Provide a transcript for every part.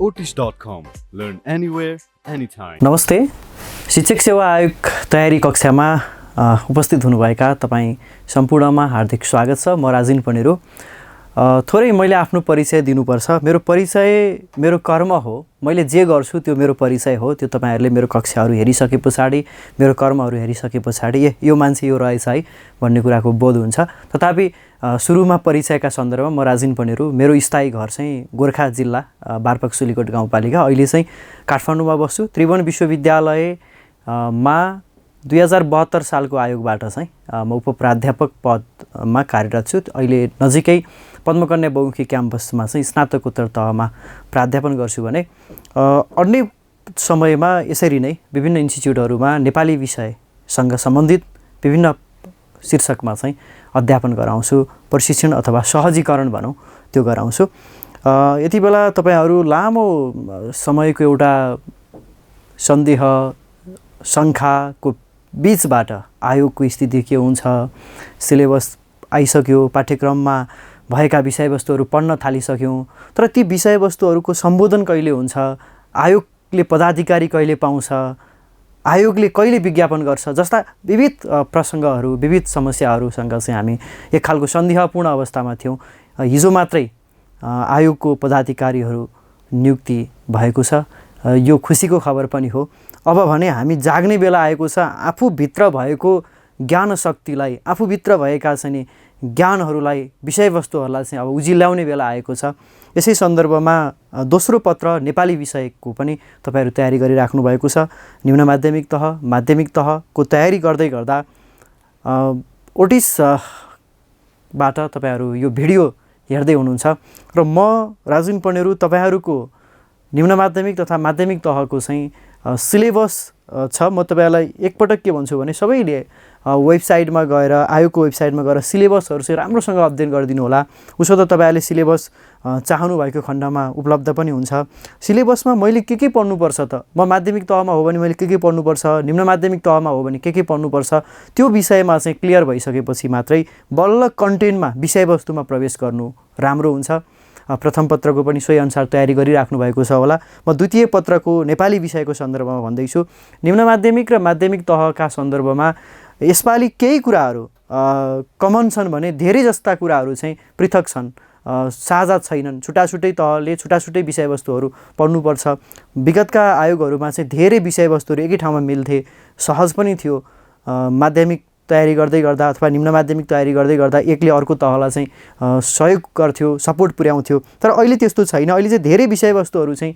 Otish.com. Learn anywhere, anytime. नमस्ते, शिक्षक सेवा आयोग तयारी कक्षामा उपस्थित हुनुभएका तपाईँ सम्पूर्णमा हार्दिक स्वागत छ। म राजिन पनेरो। थोरै मैले आफ्नो परिचय दिनुपर्छ। मेरो परिचय मेरो कर्म हो। मैले जे गर्छु त्यो मेरो परिचय हो। त्यो तपाईहरुले मेरो कक्षाहरू हेरिसके पछाडि, मेरो कर्महरू हेरिसके पछाडि यो मान्छे यो रहेछ है भन्ने कुराको बोध हुन्छ। तथापि सुरुमा परिचयका सन्दर्भमा म राजिन पनेरो। मेरो स्थायी घर चाहिँ गोरखा जिल्ला बारपक सुलीकोट गाउँपालिका। अहिले चाहिँ काठमाडौँमा बस्छु। त्रिभुवन विश्वविद्यालयमा 2072 सालको आयोगबाट चाहिँ म उपप्राध्यापक पदमा कार्यरत छु। अहिले नजिकै पद्मकन्या बहुमुखी क्याम्पसमा चाहिँ स्नातकोत्तर तहमा प्राध्यापन गर्छु भने अन्य समयमा यसरी नै विभिन्न इन्स्टिट्युटहरूमा नेपाली विषयसँग सम्बन्धित विभिन्न शीर्षकमा चाहिँ अध्यापन गराउँछु। प्रशिक्षण अथवा सहजीकरण भनौँ त्यो गराउँछु। यति बेला तपाईहरू लामो समयको एउटा सन्देह शङ्काको बीचबाट आयोगको स्थिति के हुन्छ, सिलेबस आइसक्यो, पाठ्यक्रममा भएका विषयवस्तुहरू पढ्न थालिसक्यौँ, तर ती विषयवस्तुहरूको सम्बोधन कहिले हुन्छ, आयोगले पदाधिकारी कहिले पाउँछ, आयोगले कहिले विज्ञापन गर्छ जस्ता विविध प्रसङ्गहरू, विविध समस्याहरूसँग चाहिँ हामी एक खालको सन्देहपूर्ण अवस्थामा थियौँ। हिजो मात्रै आयोगको पदाधिकारीहरू नियुक्ति भएको छ। यो खुसीको खबर पनि हो। अब भने हामी जाग्ने बेला आएको छ। आफूभित्र भएको ज्ञान शक्तिलाई, आफूभित्र भएका चाहिँ ज्ञानहरूलाई, विषयवस्तुहरूलाई चाहिँ अब उजिल्याउने बेला आएको छ। यसै सन्दर्भमा दोस्रो पत्र नेपाली विषयको पनि तपाईहरु तयारी गरिराख्नु भएको छ। निम्न माध्यमिक तह, माध्यमिक तहको तयारी गर्दै गर्दा ओटिसबाट तपाईहरु यो भिडियो हेर्दै हुनुहुन्छ र म राजिन पनेरो तपाईहरुको निम्न माध्यमिक तथा माध्यमिक तहको चाहिँ सिलेबस छ। म तपाईहरुलाई एकपटक के भन्छु भने सबैले वेबसाइटमा गएर, आयोगको वेबसाइटमा गएर सिलेबसहरू चाहिँ राम्रोसँग अध्ययन गरिदिनु होला। उसो त तपाईहरुले सिलेबस चाहनु भएको खण्डमा उपलब्ध पनि हुन्छ। सिलेबसमा मैले के पढ्नुपर्छ त, म माध्यमिक तहमा हो भने मैले के पढ्नुपर्छ, निम्न माध्यमिक तहमा हो भने के पढ्नुपर्छ, त्यो विषयमा चाहिँ क्लियर भइसकेपछि मात्रै बल्ल कन्टेन्टमा, विषयवस्तुमा प्रवेश गर्नु राम्रो हुन्छ। प्रथम पत्रको पनि सोही अनुसार तयारी गरिराख्नु भएको छ होला। म द्वितीय पत्रको नेपाली विषयको सन्दर्भमा भन्दैछु। निम्न माध्यमिक र माध्यमिक तहका सन्दर्भमा यसपालि केही कुराहरू कमन छन् भने धेरै जस्ता कुराहरू चाहिँ पृथक छन्, साझा छैनन्। छुटाछुटै तहले छुटाछुटै विषयवस्तुहरू पढ्नुपर्छ। विगतका आयोगहरूमा चाहिँ धेरै विषयवस्तुहरू एकै ठाउँमा मिल्थे, सहज पनि थियो। माध्यमिक तयारी गर्दै गर्दा अथवा निम्न माध्यमिक तयारी गर्दै गर्दा एकले अर्को तहलाई चाहिँ सहयोग गर्थ्यो, सपोर्ट पुर्याउँथ्यो। तर अहिले त्यस्तो छैन। अहिले चाहिँ धेरै विषयवस्तुहरू चाहिँ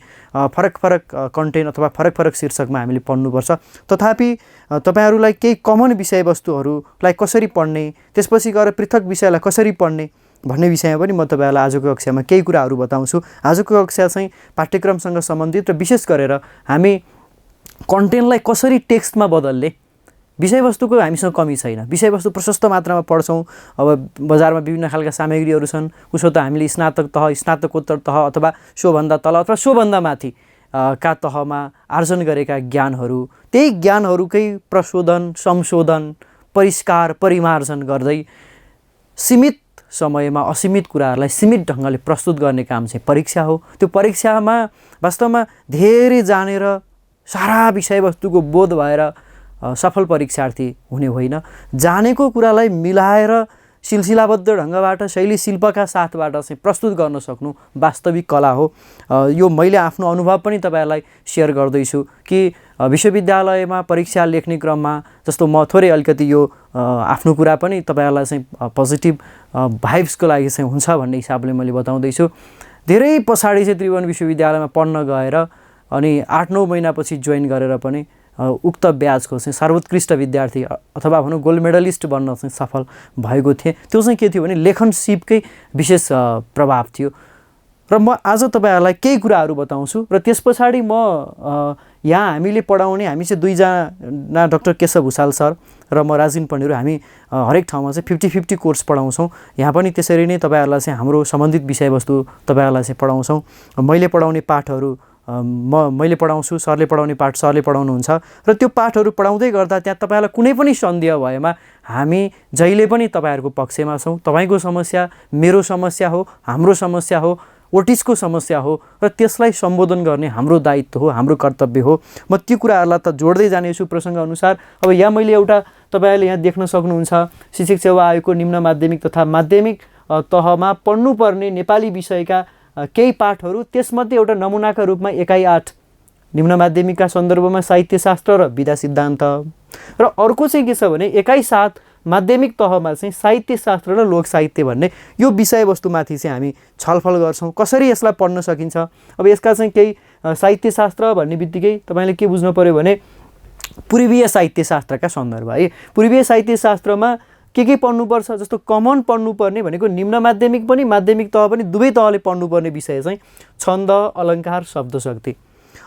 फरक फरक कन्टेन्ट अथवा फरक फरक शीर्षकमा हामीले पढ्नुपर्छ। तथापि तपाईहरुलाई केही कमन विषयवस्तुहरूलाई कसरी पढ्ने, त्यसपछि गएर पृथक विषयलाई कसरी पढ्ने भन्ने विषयमा पनि म तपाईहरुलाई आजको कक्षामा केही कुराहरू बताउँछु। आजको कक्षा चाहिँ पाठ्यक्रमसँग सम्बन्धित र विशेष गरेर हामी कन्टेन्टलाई कसरी टेक्स्टमा बदल्ने, विषयवस्तुको हामीसँग कमी छैन। विषयवस्तु प्रशस्त मात्रामा पढ्छौँ। अब बजारमा विभिन्न खालका सामग्रीहरू छन्। उसो त हामीले स्नातक तह, स्नातकोत्तर तह अथवा सोभन्दा तल अथवा सोभन्दा माथि का तहमा आर्जन गरेका ज्ञानहरू, त्यही ज्ञानहरूकै प्रशोधन, संशोधन, परिष्कार, परिमार्जन गर्दै सीमित समयमा असीमित कुराहरूलाई सीमित ढङ्गले प्रस्तुत गर्ने काम चाहिँ परीक्षा हो। त्यो परीक्षामा वास्तवमा धेरै जानेर सारा विषयवस्तुको बोध भएर सफल परीक्षार्थी हुने होइन। जानेको कुरालाई मिलाएर सिलसिलाबद्ध ढङ्गबाट, शैली शिल्पका साथबाट चाहिँ प्रस्तुत गर्न सक्नु वास्तविक कला हो। यो मैले आफ्नो अनुभव पनि तपाईहरुलाई सेयर गर्दैछु कि विश्वविद्यालयमा परीक्षा लेख्ने क्रममा जस्तो म थोरै अलिकति यो आफ्नो कुरा पनि तपाईहरुलाई चाहिँ पोजिटिभ भाइब्सको लागि चाहिँ हुन्छ भन्ने हिसाबले मैले बताउँदैछु। धेरै पछाडि चाहिँ त्रिभुवन विश्वविद्यालयमा पढ्न गएर अनि 8-9 महिनापछि जोइन गरेर पनि उक्त ब्याचको चाहिँ सर्वोत्कृष्ट विद्यार्थी अथवा भनौँ गोल्ड मेडलिस्ट बन्न चाहिँ सफल भएको थिएँ। त्यो चाहिँ के थियो भने लेखन सिपकै विशेष प्रभाव थियो। र म आज तपाईहरुलाई केही कुराहरू बताउँछु र त्यस पछाडि म यहाँ हामीले पढाउने, हामी चाहिँ दुईजना डाक्टर केशव भुसाल सर र म राजिन पनेरो, हामी हरेक ठाउँमा चाहिँ 50-50 कोर्स पढाउँछौँ। यहाँ पनि त्यसरी नै तपाईहरुलाई चाहिँ हाम्रो सम्बन्धित विषयवस्तु तपाईहरुलाई चाहिँ पढाउँछौँ। मैले पढाउने पाठहरू मैले पढाउँछु, सरले पढाउने पाठ सरले पढाउनुहुन्छ र त्यो पाठहरू पढाउँदै गर्दा त्यहाँ तपाईहरुलाई कुनै पनि सन्देह भएमा हामी जहिले पनि तपाईहरुको पक्षमा छौँ। तपाईको समस्या मेरो समस्या हो, हाम्रो समस्या हो। ओटिसको समस्या हो र त्यसलाई सम्बोधन गर्ने हाम्रो दायित्व हो, हाम्रो कर्तव्य हो। म त्यो कुराहरूलाई त जोड्दै जानेछु प्रसङ्ग अनुसार। अब यहाँ मैले एउटा तपाईँहरूले यहाँ देख्न सक्नुहुन्छ शिक्षक सेवा आयोगको निम्न माध्यमिक तथा माध्यमिक तहमा पढ्नुपर्ने नेपाली विषयका केही पाठहरू, त्यसमध्ये एउटा नमुनाका रूपमा एकाइ 8 निम्न माध्यमिकका सन्दर्भमा साहित्यशास्त्र र विधा सिद्धान्त, र अर्को चाहिँ के छ भने एकाइ 7 माध्यमिक तहमा चाहिँ साहित्यशास्त्र र लोक साहित्य भन्ने यो विषयवस्तुमाथि चाहिँ हामी छलफल गर्छौँ, कसरी यसलाई पढ्न सकिन्छ। अब यसका चाहिँ केही साहित्यशास्त्र भन्ने बित्तिकै तपाईँले के बुझ्नु पऱ्यो भने पूर्वीय साहित्यशास्त्रका सन्दर्भ है। पूर्वीय साहित्यशास्त्रमा के पढ्नुपर्छ, जस्तो कमन पढ्नुपर्ने भनेको निम्न माध्यमिक पनि माध्यमिक तह पनि दुवै तहले पढ्नुपर्ने विषय चाहिँ छन्द, अलङ्कार, शब्दशक्ति।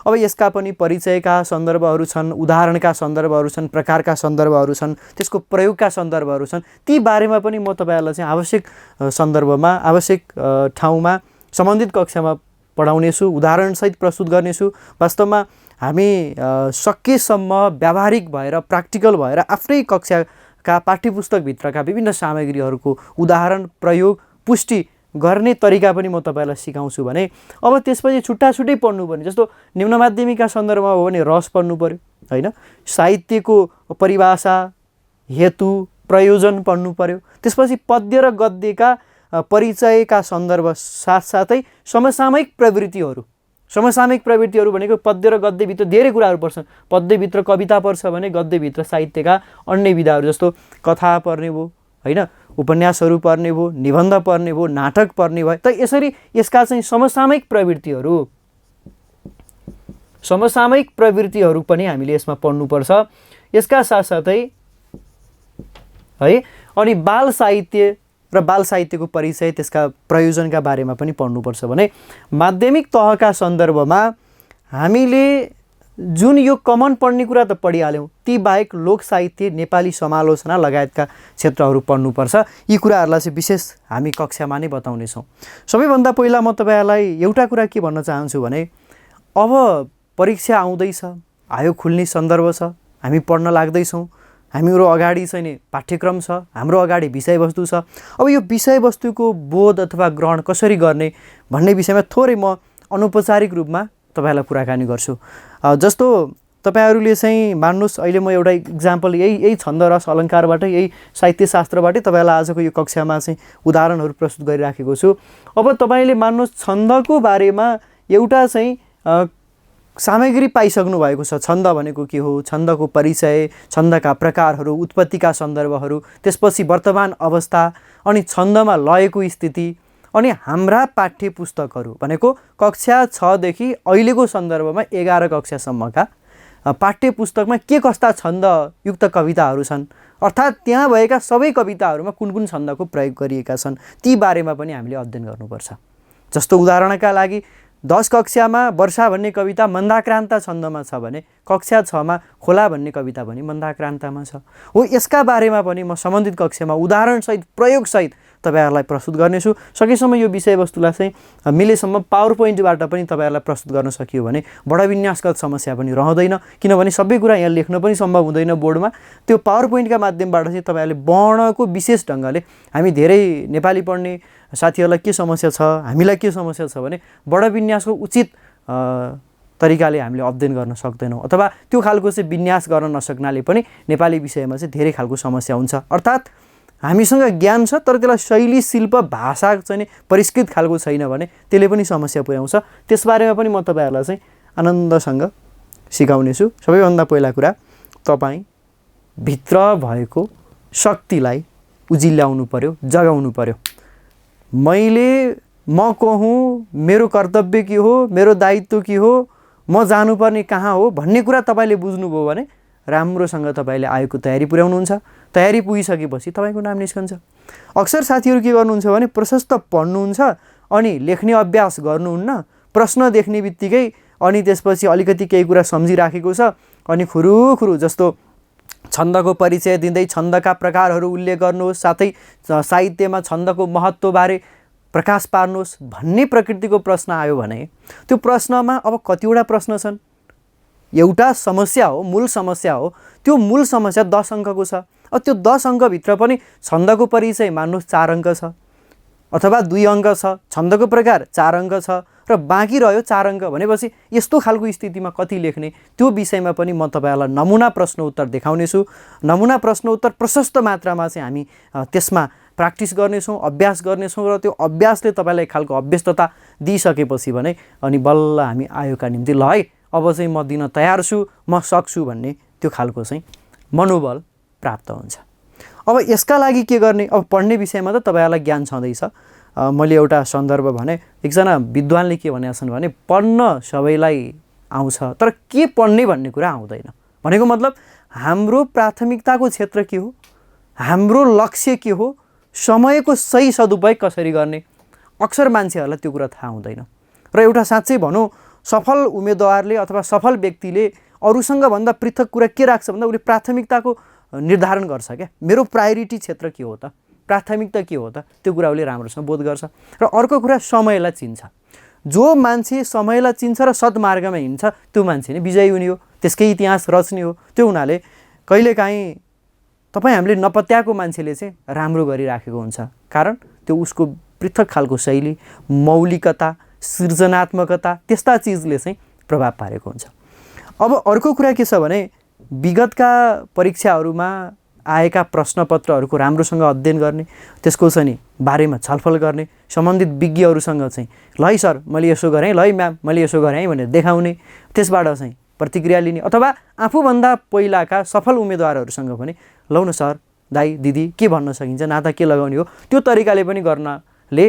अब यसका पनि परिचयका सन्दर्भहरू छन्, उदाहरणका सन्दर्भहरू छन्, प्रकारका सन्दर्भहरू छन्, त्यसको प्रयोगका सन्दर्भहरू छन्। ती बारेमा पनि म तपाईँहरूलाई चाहिँ आवश्यक सन्दर्भमा, आवश्यक ठाउँमा, सम्बन्धित कक्षामा पढाउनेछु, उदाहरणसहित प्रस्तुत गर्नेछु। वास्तवमा हामी सकेसम्म व्यावहारिक भएर, प्र्याक्टिकल भएर आफ्नै कक्षाका पाठ्यपुस्तकभित्रका विभिन्न सामग्रीहरूको उदाहरण, प्रयोग, पुष्टि गर्ने तरिका पनि म तपाईँलाई सिकाउँछु भने अब त्यसपछि छुट्टा छुट्टै पढ्नुपर्ने, जस्तो निम्न माध्यमिकका सन्दर्भमा हो भने रस पढ्नु पऱ्यो होइन, साहित्यको परिभाषा, हेतु, प्रयोजन पढ्नु पऱ्यो। त्यसपछि पद्य र गद्यका परिचयका सन्दर्भ साथसाथै समसामयिक प्रवृत्तिहरू। समसामयिक प्रवृत्तिहरू भनेको पद्य र गद्यभित्र धेरै कुराहरू पर्छन्। पद्यभित्र कविता पर्छ भने गद्यभित्र साहित्यका अन्य विधाहरू जस्तो कथा पर्ने भयो होइन, उपन्यासहरू पर्ने भयो, निबन्ध पर्ने भयो, नाटक पर्ने भयो। त यसरी यसका चाहिँ समसामयिक प्रवृत्तिहरू पनि हामीले यसमा पढ्नुपर्छ। यसका साथसाथै है अनि बाल साहित्य र बाल साहित्यको परिचय, त्यसका प्रयोजनका बारेमा पनि पढ्नुपर्छ भने माध्यमिक तहका सन्दर्भमा हामीले जुन यो कमन पढ्ने कुरा त पढिहाल्यौँ, ती बाहेक लोक साहित्य, नेपाली समालोचना लगायतका क्षेत्रहरू पढ्नुपर्छ। यी कुराहरूलाई चाहिँ विशेष हामी कक्षामा नै बताउनेछौँ। सबैभन्दा पहिला म तपाईँहरूलाई एउटा कुरा के भन्न चाहन्छु भने अब परीक्षा आउँदैछ, आयोग खुल्ने सन्दर्भ छ, हामी पढ्न लाग्दैछौँ, हाम्रो अगाडि चाहिँ नि पाठ्यक्रम छ, हाम्रो अगाडि विषयवस्तु छ। अब यो विषयवस्तुको बोध अथवा ग्रहण कसरी गर्ने भन्ने विषयमा थोरै म अनौपचारिक रूपमा तपाईँलाई कुराकानी गर्छु। जस्तो तपाईँहरूले चाहिँ मान्नुहोस् अहिले म एउटा इक्जाम्पल यही छन्द, रस, अलङ्कारबाट, यही साहित्यशास्त्रबाटै तपाईँलाई आजको यो कक्षामा चाहिँ उदाहरणहरू प्रस्तुत गरिराखेको छु। अब तपाईँले मान्नुहोस् छन्दको बारेमा एउटा चाहिँ सामग्री पाइसक्नु भएको छ। छन्द भनेको के हो, छन्दको परिचय, छन्दका प्रकारहरू, उत्पत्तिका सन्दर्भहरू, त्यसपछि वर्तमान अवस्था, अनि छन्दमा लयको स्थिति, अनि हाम्रा पाठ्यपुस्तकहरू भनेको कक्षा 6 देखि अहिलेको सन्दर्भमा 11 कक्षासम्मका पाठ्यपुस्तकमा के कस्ता छन्दयुक्त कविताहरू छन्, अर्थात् त्यहाँ भएका सबै कविताहरूमा कुन कुन छन्दको प्रयोग गरिएका छन्, ती बारेमा पनि हामीले अध्ययन गर्नुपर्छ। जस्तो उदाहरणका लागि 10 कक्षामा वर्षा भन्ने कविता मन्दाक्रान्त छन्दमा छ भने कक्षा 6मा खोला भन्ने कविता पनि मन्दाक्रान्तमा छ। हो, यसका बारेमा पनि म सम्बन्धित कक्षामा उदाहरणसहित, प्रयोगसहित तपाईँहरूलाई प्रस्तुत गर्नेछु। सकेसम्म यो विषयवस्तुलाई चाहिँ मिलेसम्म पावर पोइन्टबाट पनि तपाईँहरूलाई प्रस्तुत गर्न सकियो भने बडा विन्यासगत समस्या पनि रहँदैन, किनभने सबै कुरा यहाँ लेख्न पनि सम्भव हुँदैन बोर्डमा। त्यो पावर पोइन्टका माध्यमबाट चाहिँ तपाईँहरूले वर्णको विशेष ढङ्गले, हामी धेरै नेपाली पढ्ने साथीहरूलाई के समस्या छ, हामीलाई के समस्या छ भने बडा विन्यासको उचित तरिकाले हामीले अध्ययन गर्न सक्दैनौँ, अथवा त्यो खालको चाहिँ विन्यास गर्न नसक्नाले पनि नेपाली विषयमा चाहिँ धेरै खालको समस्या हुन्छ। अर्थात् हामीसँग ज्ञान छ तर त्यसलाई शैली, शिल्प, भाषा चाहिँ परिष्कृत खालको छैन भने त्यसले पनि समस्या पुर्याउँछ। त्यसबारेमा पनि म तपाईँहरूलाई चाहिँ आनन्दसँग सिकाउनेछु। सबैभन्दा पहिला कुरा, तपाईँ भित्र भएको शक्तिलाई उजिल्याउनु पर्यो, जगाउनु पर्यो। म को हुँ, मेरो कर्तव्य के हो, मेरो दायित्व के हो, म जानुपर्ने कहाँ हो भन्ने कुरा तपाईँले बुझ्नुभयो भने राम्रोसँग तपाईँले आयोगको तयारी पुर्याउनुहुन्छ। तयारी पुगिसकेपछि तपाईँको नाम निस्कन्छ। अक्सर साथीहरू के गर्नुहुन्छ भने प्रशस्त पढ्नुहुन्छ अनि लेख्ने अभ्यास गर्नुहुन्न, प्रश्न देख्ने बित्तिकै अनि त्यसपछि अलिकति केही कुरा सम्झिराखेको छ अनि खुरुखुरु जस्तो छन्दको परिचय दिँदै छन्दका प्रकारहरू उल्लेख गर्नुहोस्, साथै साहित्यमा छन्दको महत्त्वबारे प्रकाश पार्नुहोस् भन्ने प्रकृतिको प्रश्न आयो भने त्यो प्रश्नमा अब कतिवटा प्रश्न छन्, एउटा समस्या हो, मूल समस्या हो। त्यो मूल समस्या 10 अङ्कको छ। अब त्यो 10 अङ्कभित्र पनि छन्दको परिचय मान्नुहोस् 4 अङ्क छ, अथवा 2 अङ्क छ, छन्दको प्रकार 4 अङ्क छ र बाँकी रह्यो 4 अङ्क भनेपछि यस्तो खालको स्थितिमा कति लेख्ने, त्यो विषयमा पनि म तपाईँहरूलाई नमुना प्रश्न उत्तर देखाउनेछु। नमुना प्रश्न उत्तर प्रशस्त मात्रामा चाहिँ हामी त्यसमा प्र्याक्टिस गर्नेछौँ, अभ्यास गर्नेछौँ र त्यो अभ्यासले तपाईँलाई एक खालको अभ्यस्तता दिइसकेपछि भने अनि बल्ल हामी आयोगका निम्ति ल है अब चाहिँ म दिन तयार छु, म सक्छु भन्ने त्यो खालको चाहिँ मनोबल प्राप्त हुन्छ। अब यसका लागि के गर्ने, अब पढ्ने विषयमा त तपाईँहरूलाई ज्ञान छँदैछ। मैले एउटा सन्दर्भ भने, एकजना विद्वानले के भनेका छन् भने पढ्न सबैलाई आउँछ तर के पढ्ने भन्ने कुरा आउँदैन। भनेको मतलब हाम्रो प्राथमिकताको क्षेत्र के हो, हाम्रो लक्ष्य के हो, समयको सही सदुपयोग कसरी गर्ने, अक्सर मान्छेहरूलाई त्यो कुरा थाहा हुँदैन। र एउटा साँच्चै भनौँ सफल उम्मेदवारले अथवा सफल व्यक्तिले अरूसँग भन्दा पृथक कुरा के राख्छ भन्दा उसले प्राथमिकताको निर्धारण गर्छ क्या। मेरो प्रायोरिटी क्षेत्र के हो त, प्राथमिकता के हो त, त्यो कुरा उसले राम्रोसँग बोध गर्छ। र अर्को कुरा समयलाई चिन्छ। जो मान्छे समयलाई चिन्छ र सद्मार्गमा हिँड्छ त्यो मान्छे नै विजयी हुने हो, त्यसकै इतिहास रच्ने हो। त्यो हुनाले कहिलेकाहीँ तपाईँ हामीले नपत्याएको मान्छेले चाहिँ राम्रो गरिराखेको हुन्छ, कारण त्यो उसको पृथक खालको शैली, मौलिकता, सृजनात्मकता त्यस्ता चिजले चाहिँ प्रभाव पारेको हुन्छ। अब अर्को कुरा के छ भने विगतका परीक्षाहरूमा आएका प्रश्नपत्रहरूको राम्रोसँग अध्ययन गर्ने, त्यसको चाहिँ बारेमा छलफल गर्ने, सम्बन्धित विज्ञहरूसँग चाहिँ ल है सर मैले यसो गरेँ, ल है म्याम मैले यसो गरेँ भनेर देखाउने, त्यसबाट चाहिँ प्रतिक्रिया लिने, अथवा आफूभन्दा पहिलाका सफल उम्मेदवारहरूसँग पनि लौ न सर दाइ दिदी के भन्न सकिन्छ, नाता के लगाउने हो, त्यो तरिकाले पनि गर्नाले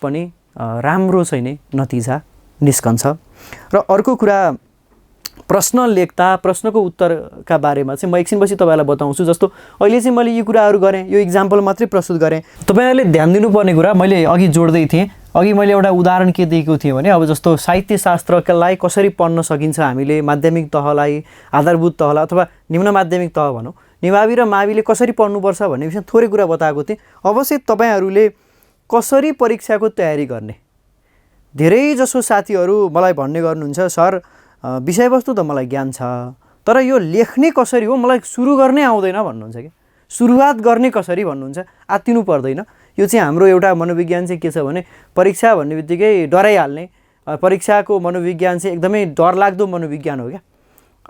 पनि राम्रो चाहिँ नै नतिजा निस्कन्छ। र अर्को कुरा प्रश्न लेख्दा प्रश्नको उत्तरका बारेमा चाहिँ म एकछिनपछि तपाईँलाई बताउँछु। जस्तो अहिले चाहिँ मैले यी कुराहरू गरेँ, यो इक्जाम्पल मात्रै प्रस्तुत गरेँ। तपाईँहरूले ध्यान दिनुपर्ने कुरा मैले अघि जोड्दै थिएँ, अघि मैले एउटा उदाहरण के दिएको थिएँ भने अब जस्तो साहित्यशास्त्रलाई कसरी पढ्न सकिन्छ हामीले, माध्यमिक तहलाई, आधारभूत तहलाई अथवा निम्न माध्यमिक तह भनौँ, निमावि र माविले कसरी पढ्नुपर्छ भन्ने विषयमा थोरै कुरा बताएको थिएँ। अवश्य तपाईँहरूले कसरी परीक्षाको तयारी गर्ने, धेरैजसो साथीहरू मलाई भन्ने गर्नुहुन्छ सर विषयवस्तु त मलाई ज्ञान छ तर यो लेख्ने कसरी हो मलाई सुरु गर्नै आउँदैन भन्नुहुन्छ क्या, सुरुवात गर्ने कसरी भन्नुहुन्छ, आत्तिनु पर्दैन। यो चाहिँ हाम्रो एउटा मनोविज्ञान चाहिँ के छ भने परीक्षा भन्ने बित्तिकै डराइहाल्ने, परीक्षाको मनोविज्ञान चाहिँ एकदमै डरलाग्दो मनोविज्ञान हो क्या,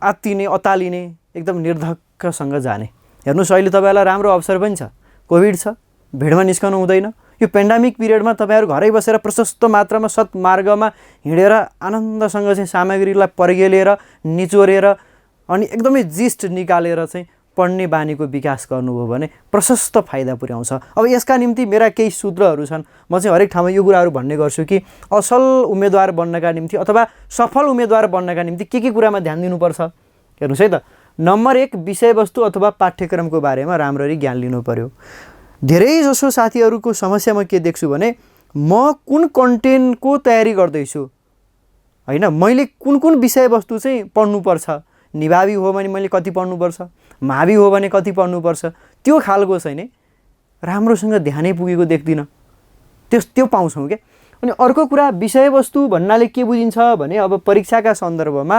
आत्तिने अतालिने एकदम निर्धक्कसँग जाने। हेर्नुहोस् अहिले तपाईँलाई राम्रो अवसर पनि छ, कोभिड छ, भिडमा निस्कनु हुँदैन, यो पेन्डामिक पिरियडमा तपाईँहरू घरै बसेर प्रशस्त मात्रामा सत्मार्गमा हिँडेर आनन्दसँग चाहिँ सामग्रीलाई पर्गेलेर निचोरेर अनि एकदमै जिस्ट निकालेर चाहिँ पढ्ने बानीको विकास गर्नुभयो भने प्रशस्त फाइदा पुर्याउँछ। अब यसका निम्ति मेरा केही सूत्रहरू छन्, म चाहिँ हरेक ठाउँमा यो कुराहरू भन्ने गर्छु कि असल उम्मेदवार बन्नका निम्ति अथवा सफल उम्मेदवार बन्नका निम्ति के कुरामा ध्यान दिनुपर्छ। हेर्नुहोस् है त, नम्बर 1 विषयवस्तु अथवा पाठ्यक्रमको बारेमा राम्ररी ज्ञान लिनु पर्यो। धेरैजसो साथीहरूको समस्या म के देख्छु भने म कुन कन्टेन्टको तयारी गर्दैछु होइन, मैले कुन विषयवस्तु चाहिँ पढ्नुपर्छ, निभावी हो भने मैले कति पढ्नुपर्छ, मावि हो भने कति पढ्नुपर्छ, त्यो खालको चाहिँ नि राम्रोसँग ध्यानै पुगेको देख्दिनँ, त्यो पाउँछौँ क्या। अनि अर्को कुरा विषयवस्तु भन्नाले के बुझिन्छ भने अब परीक्षाका सन्दर्भमा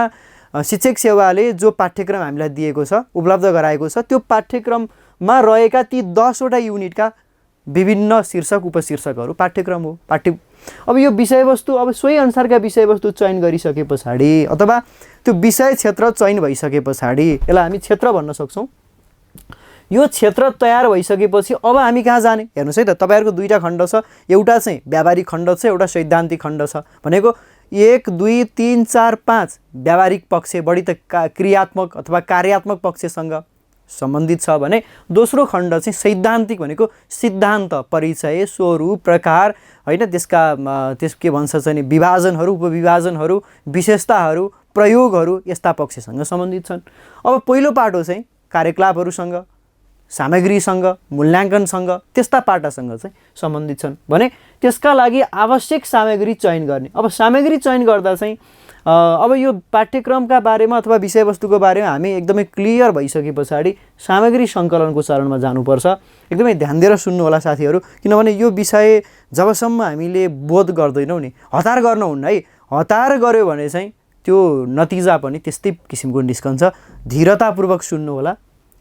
शिक्षक सेवाले जो पाठ्यक्रम हामीलाई दिएको छ, उपलब्ध गराएको छ, त्यो पाठ्यक्रममा रहेका ती 10वटा युनिटका विभिन्न शीर्षक उपशीर्षकहरू पाठ्यक्रम हो। अब यो विषयवस्तु अब सोही अनुसारका विषयवस्तु चयन गरिसके पछाडि अथवा त्यो विषय क्षेत्र चयन भइसके पछाडि यसलाई हामी क्षेत्र भन्न सक्छौँ। यो क्षेत्र तयार भइसकेपछि अब हामी कहाँ जाने, हेर्नुहोस् है त, तपाईँहरूको 2टा खण्ड छ, एउटा चाहिँ व्यावहारिक खण्ड छ, एउटा सैद्धान्तिक खण्ड छ। भनेको 1 2 3 4 5 व्यावहारिक पक्ष बढी त क्रियात्मक अथवा कार्यात्मक पक्षसँग सम्बन्धित छ भने दोस्रो खण्ड चाहिँ सैद्धान्तिक भनेको सिद्धान्त, परिचय, स्वरूप, प्रकार होइन, त्यस के भन्छ चाहिँ विभाजनहरू, उपविभाजनहरू, विशेषताहरू, प्रयोगहरू यस्ता पक्षसँग सम्बन्धित छन्। अब पहिलो पाटो चाहिँ कार्यकलापहरूसँग, सामग्रीसँग, मूल्याङ्कनसँग, त्यस्ता पाटासँग चाहिँ सम्बन्धित छन् भने त्यसका लागि आवश्यक सामग्री चयन गर्ने। अब सामग्री चयन गर्दा चाहिँ अब यो पाठ्यक्रमका बारेमा अथवा विषयवस्तुको बारेमा हामी एकदमै क्लियर भइसके पछाडि सामग्री सङ्कलनको चरणमा जानुपर्छ। एकदमै ध्यान दिएर सुन्नु होला साथीहरू, किनभने यो विषय जबसम्म हामीले बोध गर्दैनौँ नि, हतार गर्नुहुन्न है, हतार गऱ्यो भने चाहिँ त्यो नतिजा पनि त्यस्तै किसिमको निस्कन्छ। धीरतापूर्वक सुन्नु होला,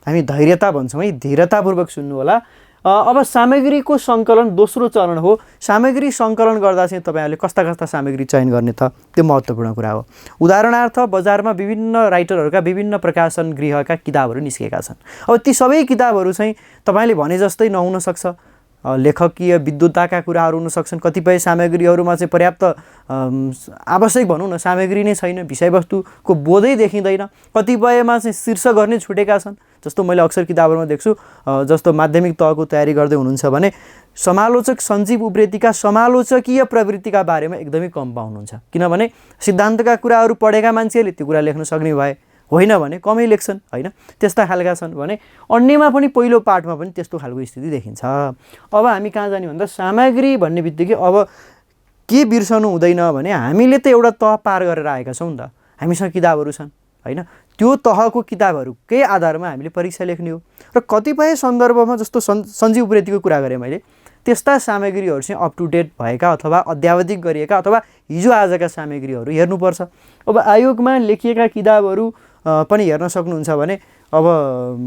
हामी धैर्यता भन्छौँ है, धीरतापूर्वक सुन्नु होला अब सामग्रीको सङ्कलन दोस्रो चरण हो। सामग्री सङ्कलन गर्दा चाहिँ तपाईँहरूले कस्ता कस्ता सामग्री चयन गर्ने त त्यो महत्त्वपूर्ण कुरा हो। उदाहरणार्थ बजारमा विभिन्न राइटरहरूका विभिन्न प्रकाशन गृहका किताबहरू निस्केका छन्। अब ती सबै किताबहरू चाहिँ तपाईँले भने जस्तै नहुन सक्छ, लेखकीय विद्वताका कुराहरू हुन सक्छन्। कतिपय सामग्रीहरूमा चाहिँ पर्याप्त आवश्यक भनौँ न सामग्री नै छैन, विषयवस्तुको बोधै देखिँदैन। कतिपयमा चाहिँ शीर्षक गर्ने छुटेका छन्। जस्तो मैले अक्सर किताबहरूमा देख्छु, जस्तो माध्यमिक तहको तयारी गर्दै हुनुहुन्छ भने समालोचक सञ्जीव उप्रेतीका समालोचकीय प्रवृत्तिका बारेमा एकदमै कम पाउनुहुन्छ। किनभने सिद्धान्तका कुराहरू पढेका मान्छेहरूले त्यो कुरा लेख्न सक्ने भए, होइन भने कमै लेख्छन्, होइन त्यस्ता खालका छन् भने अन्यमा पनि पहिलो पाठमा पनि त्यस्तो खालको स्थिति देखिन्छ। अब हामी कहाँ जाने भन्दा सामग्री भन्ने बित्तिकै अब के बिर्सनु हुँदैन भने हामीले त एउटा तह पार गरेर आएका छौँ नि त, हामीसँग किताबहरू छन्, होइन त्यो तहको किताबहरूकै आधारमा हामीले परीक्षा लेख्ने हो। र कतिपय सन्दर्भमा जस्तो सञ्जीव उप्रेतीको कुरा गरेँ मैले, त्यस्ता सामग्रीहरू चाहिँ अप टु डेट भएका अथवा अद्यावधिक गरिएका अथवा हिजो आजका सामग्रीहरू हेर्नुपर्छ। अब आयोगमा लेखिएका किताबहरू पनि हेर्न सक्नुहुन्छ भने अब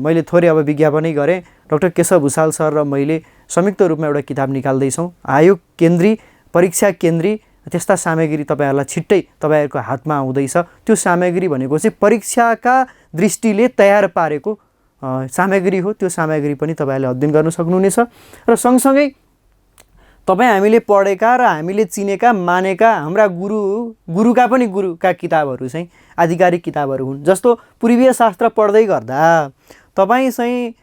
मैले थोरै अब विज्ञापनै गरेँ, डाक्टर केशव भुषाल सर र मैले संयुक्त रूपमा एउटा किताब निकाल्दैछौँ, आयोग केन्द्री परीक्षा केन्द्री। त्यस्ता सामग्री तपाईँहरूलाई छिट्टै तपाईँहरूको हातमा आउँदैछ। त्यो सामग्री भनेको चाहिँ परीक्षाका दृष्टिले तयार पारेको सामग्री हो। त्यो सामग्री पनि तपाईँहरूले अध्ययन गर्न सक्नुहुनेछ। र सँगसँगै तपाईँ हामीले पढेका र हामीले चिनेका मानेका हाम्रा गुरुका पनि गुरुका किताबहरू चाहिँ आधिकारिक किताबहरू हुन्। जस्तो पूर्वीय शास्त्र पढ्दै गर्दा तपाईँ चाहिँ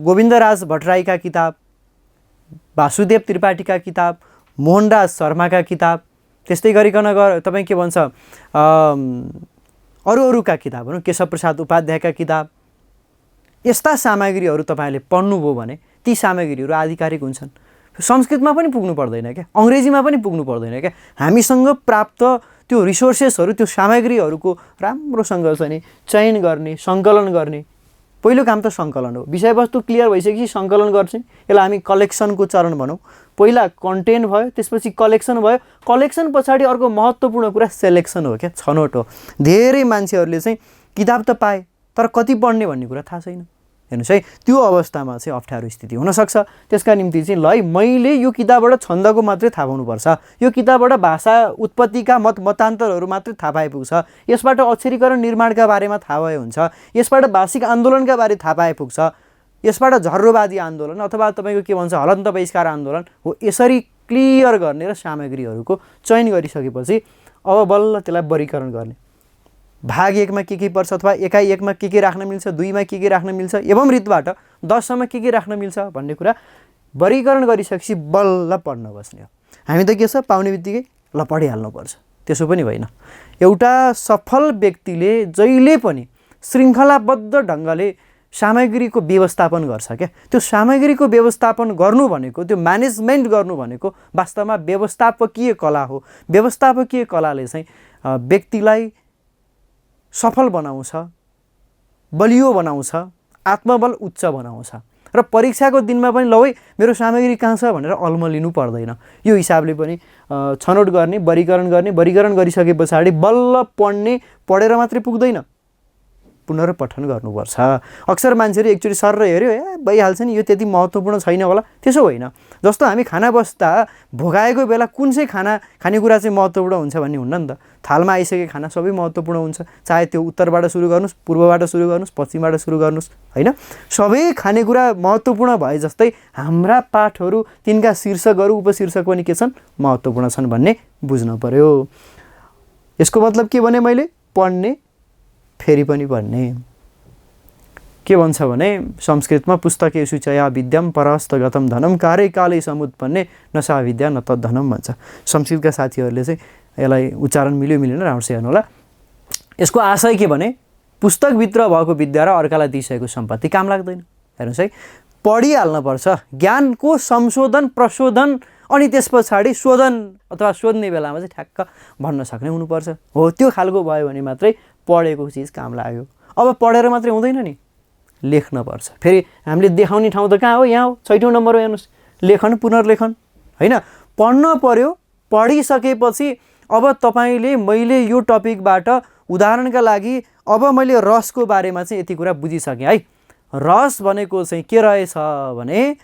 गोविन्दराज भट्टराईका किताब, वासुदेव त्रिपाठीका किताब, मोहनराज शर्माका किताब, त्यस्तै गरिकन तपाईँ के भन्छ अरूका किताबहरू, केशव प्रसाद उपाध्यायका किताब, यस्ता सामग्रीहरू तपाईँहरूले पढ्नुभयो भने ती सामग्रीहरू आधिकारिक हुन्छन्। संस्कृतमा पनि पुग्नु पर्दैन क्या, अङ्ग्रेजीमा पनि पुग्नु पर्दैन क्या। हामीसँग प्राप्त त्यो रिसोर्सेसहरू, त्यो सामग्रीहरूको राम्रोसँग चाहिँ नि चयन गर्ने, सङ्कलन गर्ने। पहिलो काम त सङ्कलन हो। विषयवस्तु क्लियर भइसकेपछि सङ्कलन गर्छौँ, यसलाई हामी कलेक्सनको चरण भनौँ। पहिला कन्टेन्ट भयो, त्यसपछि कलेक्सन भयो। कलेक्सन पछाडि अर्को महत्त्वपूर्ण कुरा सेलेक्सन हो क्या, छनौट हो। धेरै मान्छेहरूले चाहिँ किताब त पाए तर कति पढ्ने भन्ने कुरा थाहा छैन। हेर्नुहोस् है, त्यो अवस्थामा चाहिँ अप्ठ्यारो स्थिति हुनसक्छ। त्यसका निम्ति चाहिँ ल है मैले यो किताबबाट छन्दको मात्रै थाहा पाउनुपर्छ, यो किताबबाट भाषा उत्पत्तिका मतान्तरहरू मात्रै थाहा पाए पुग्छ, यसबाट अक्षरीकरण निर्माणका बारेमा थाहा भए हुन्छ, यसबाट भाषिक आन्दोलनका बारे थाहा पाए पुग्छ, यसबाट झर्रोवादी आन्दोलन अथवा तपाईँको के भन्छ हलन्त बहिष्कार आन्दोलन हो। यसरी क्लियर गर्ने र सामग्रीहरूको चयन गरिसकेपछि अब बल्ल त्यसलाई वर्गीकरण गर्ने। भाग 1 मा के पर्छ अथवा एकाइ 1 मा के राख्न मिल्छ, 2 मा के राख्न मिल्छ, एवं रीतबाट 10 सम्म के राख्न मिल्छ भन्ने कुरा वर्गीकरण गरिसकेपछि बल्ल पढ्न बस्ने हो। हामी त के छ पाउने बित्तिकै ल पढिहाल्नुपर्छ, त्यसो पनि होइन। एउटा सफल व्यक्तिले जहिले पनि श्रृङ्खलाबद्ध ढङ्गले सामग्रीको व्यवस्थापन गर्छ क्या। त्यो सामग्रीको व्यवस्थापन गर्नु भनेको, त्यो म्यानेजमेन्ट गर्नु भनेको वास्तवमा व्यवस्थापकीय कला हो। व्यवस्थापकीय कलाले चाहिँ व्यक्तिलाई सफल बनाउँछ, बलियो बनाउँछ, आत्मबल उच्च बनाउँछ। र परीक्षाको दिनमा पनि ल है मेरो सामग्री कहाँ छ भनेर अल्मलिनु पर्दैन। यो हिसाबले पनि छनौट गर्ने, वर्गीकरण गरिसके पछाडि बल्ल पढ्ने, पढेर मात्रै पुग्दैन, पुनर्पठन गर्नुपर्छ। अक्सर मान्छेहरू एकचोटि सर हेऱ्यो भइहाल्छ नि, यो त्यति महत्त्वपूर्ण छैन होला, त्यसो होइन। जस्तो हामी खाना बस्दा भोगाएको बेला कुन चाहिँ खानेकुरा चाहिँ महत्त्वपूर्ण हुन्छ भन्ने हुन्न नि त। थालमा आइसकेको खाना सबै महत्त्वपूर्ण हुन्छ, चाहे त्यो उत्तरबाट सुरु गर्नुहोस्, पूर्वबाट सुरु गर्नुहोस्, पश्चिमबाट सुरु गर्नुहोस्, होइन सबै खानेकुरा महत्त्वपूर्ण भए जस्तै हाम्रा पाठहरू, तिनका शीर्षकहरू, उपशीर्षक पनि के छन् महत्त्वपूर्ण छन् भन्ने बुझ्नु पर्यो। यसको मतलब के भने मैले पढ्ने फेरि पनि पढ्ने। के भन्छ भने संस्कृतमा पुस्तकेषु चया विद्यम परहस्तगतम धनम कारै कालै समुत्पन्ने नसा विद्या न तद्धनम भन्छ। संस्कृतका साथीहरूले चाहिँ यसलाई उच्चारण मिल्यो मिलेन राम्रोसँग हेर्नु होला। यसको आशय के भने पुस्तकभित्र भएको विद्या र अर्कालाई दिइसकेको सम्पत्ति काम लाग्दैन। हेर्नुहोस् है, पढिहाल्नुपर्छ, ज्ञानको संशोधन प्रशोधन अनि त्यस पछाडि शोधन अथवा सोध्ने बेलामा चाहिँ ठ्याक्क भन्न सक्ने हुनुपर्छ। हो त्यो खालको भयो भने मात्रै पढेको चिज काम लाग्यो। अब पढेर मात्रै हुँदैन नि, लेख्न पर्छ। फेरि हामीले देखाउने ठाउँ त कहाँ हो, यहाँ हो, 6औं नम्बर हो। हेर्नुहोस्, लेखन पुनर्लेखन, होइन पढ्न पर्यो। पढिसकेपछि अब तपाईँले मैले यो टपिकबाट उदाहरणका लागि अब मैले रसको बारेमा चाहिँ यति कुरा बुझिसकेँ है। रस भनेको चाहिँ के रहेछ भने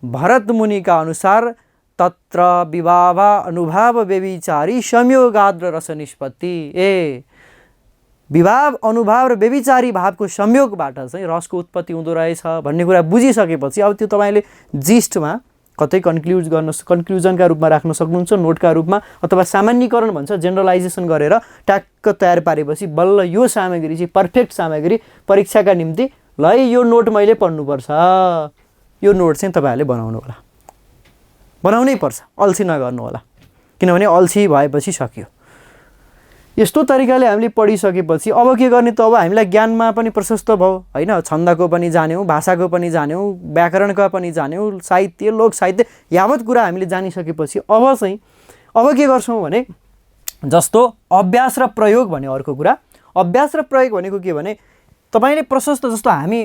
भरत मुनिका अनुसार तत्र विभाव अनुभाव व्यभिचारी संयोगाद्र रस निष्पत्ति। विभाव अनुभाव र व्यभिचारी भावको संयोगबाट चाहिँ रसको उत्पत्ति हुँदो रहेछ भन्ने कुरा बुझिसकेपछि अब त्यो तपाईँले जिस्टमा कतै कन्क्लुजनका रूपमा राख्न सक्नुहुन्छ, नोटका रूपमा, अथवा सामान्यीकरण भन्छ, जेनरलाइजेसन गरेर ट्याक्क तयार पारेपछि बल्ल यो सामग्री चाहिँ पर्फेक्ट सामग्री परीक्षाका निम्ति ल यो नोट मैले पढ्नुपर्छ, यो नोट चाहिँ तपाईँहरूले बनाउनु होला, बनाउनै पर्छ, अल्छी नगर्नु होला, किनभने अल्छी भएपछि सक्यो। यस्तो तरिकाले हामीले पढिसकेपछि अब के गर्ने त, अब हामीलाई ज्ञानमा पनि प्रशस्त भयो हैन, छन्दको पनि जान्यौँ, भाषाको पनि जान्यौँ, व्याकरणका पनि जान्यौँ, साहित्य लोक साहित्य यावत कुरा हामीले जानिसकेपछि अब के गर्छौँ भने जस्तो अभ्यास र प्रयोग भने अर्को कुरा। अभ्यास र प्रयोग भनेको के भने तपाईले प्रशस्त जस्तो हामी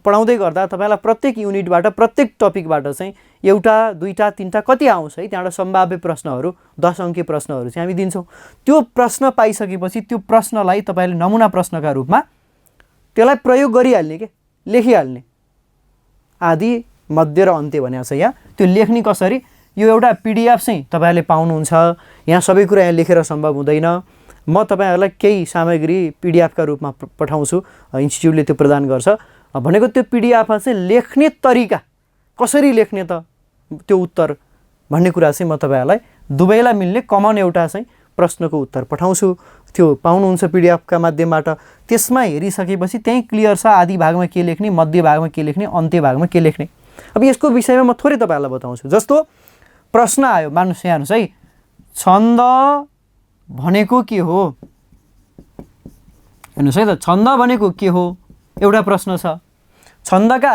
पढाउँदै गर्दा तपाईलाई प्रत्येक युनिटबाट प्रत्येक टपिकबाट चाहिँ एउटा दुईटा तीनटा कति आउँछ है, त्यहाँबाट सम्भाव्य प्रश्नहरू 10 अंकीय प्रश्नहरू चाहिँ हामी दिन्छौँ। त्यो प्रश्न पाइसकेपछि त्यो प्रश्नलाई तपाईले नमुना प्रश्नका रूपमा त्यसलाई प्रयोग गरिहाल्ने के, लेखिहाल्ने, आदि मध्य र अन्त्य भनेको छ यहाँ। त्यो लेख्ने कसरी, यो एउटा पीडीएफ चाहिँ तपाईले पाउनुहुन्छ, यहाँ सबै कुरा यहाँ लेखेर सम्भव हुँदैन। म तपाईहरुलाई केही सामग्री पीडीएफका रूपमा पठाउँछु, इन्स्टिट्युटले त्यो प्रदान गर्छ। भनेको त्यो पीडीएफमा चाहिँ लेख्ने तरिका कसरी लेख्ने त त्यो उत्तर भन्ने कुरा चाहिँ म तपाईहरुलाई दुवैलाई मिल्ने कमन एउटा चाहिँ प्रश्नको उत्तर पठाउँछु। त्यो पाउनुहुन्छ पीडीएफका माध्यमबाट। त्यसमा हेरिसकेपछि त्यही क्लियर छ आदि भागमा के लेख्ने, मध्य भागमा के लेख्ने, अन्त्य भागमा के लेख्ने। अब यसको विषयमा म थोरै तपाईहरुलाई बताउँछु। जस्तो प्रश्न आयो, मान्नुस् यहाँ हेर्नुस् है, छन्द भनेको के हो, हेर्नुस् है त, छन्द भनेको के हो एउटा प्रश्न छ। छन्दका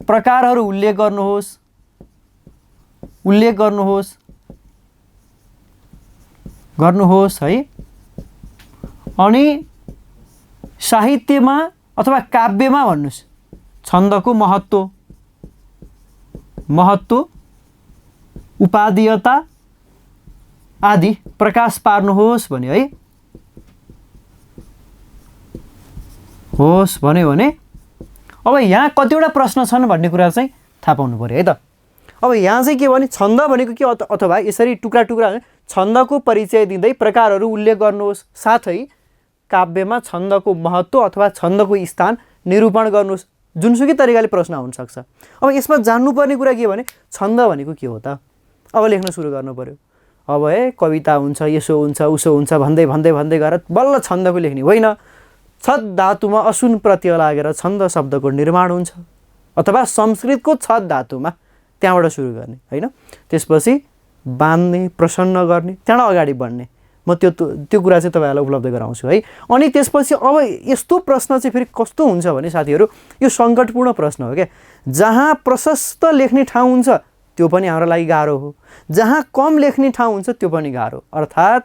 प्रकारहरू उल्लेख गर्नुहोस् है। अनि साहित्यमा अथवा काव्यमा भन्नुस् छन्दको महत्त्व उपादेयता आदि प्रकाश पार्नुहोस् भन्यो है। होस् भन्यो भने अब यहाँ कतिवटा प्रश्न छन् भन्ने कुरा चाहिँ थाहा पाउनु पर्यो है त। अब यहाँ चाहिँ के भने छन्द भनेको के, अथवा यसरी टुक्रा टुक्रा छन्दको परिचय दिँदै प्रकारहरू उल्लेख गर्नुहोस्, साथै काव्यमा छन्दको महत्त्व अथवा छन्दको स्थान निरूपण गर्नुहोस्। जुनसुकै तरिकाले प्रश्न आउन सक्छ। अब यसमा जान्नुपर्ने कुरा के भने छन्द भनेको के हो त, अब लेख्न सुरु गर्नु पर्यो। अब कविता हुन्छ, यसो हुन्छ, उसो हुन्छ भन्दै भन्दै भन्दै गएर बल्ल छन्दको लेख्ने होइन। छद धातुमा असुन प्रत्यय लागेर छन्द शब्दको निर्माण हुन्छ, अथवा संस्कृतको छद धातुमा त्यहाँबाट सुरु गर्ने होइन। त्यसपछि बाँध्ने, प्रसन्न गर्ने, त्यहाँबाट अगाडि बढ्ने। म त्यो कुरा चाहिँ तपाईहरुलाई उपलब्ध गराउँछु है। अनि त्यसपछि अब यस्तो प्रश्न चाहिँ फेरि कस्तो हुन्छ भने साथीहरू, यो सङ्कटपूर्ण प्रश्न हो क्या। जहाँ प्रशस्त लेख्ने ठाउँ हुन्छ त्यो पनि हाम्रो लागि गाह्रो हो, जहाँ कम लेख्ने ठाउँ हुन्छ त्यो पनि गाह्रो। अर्थात्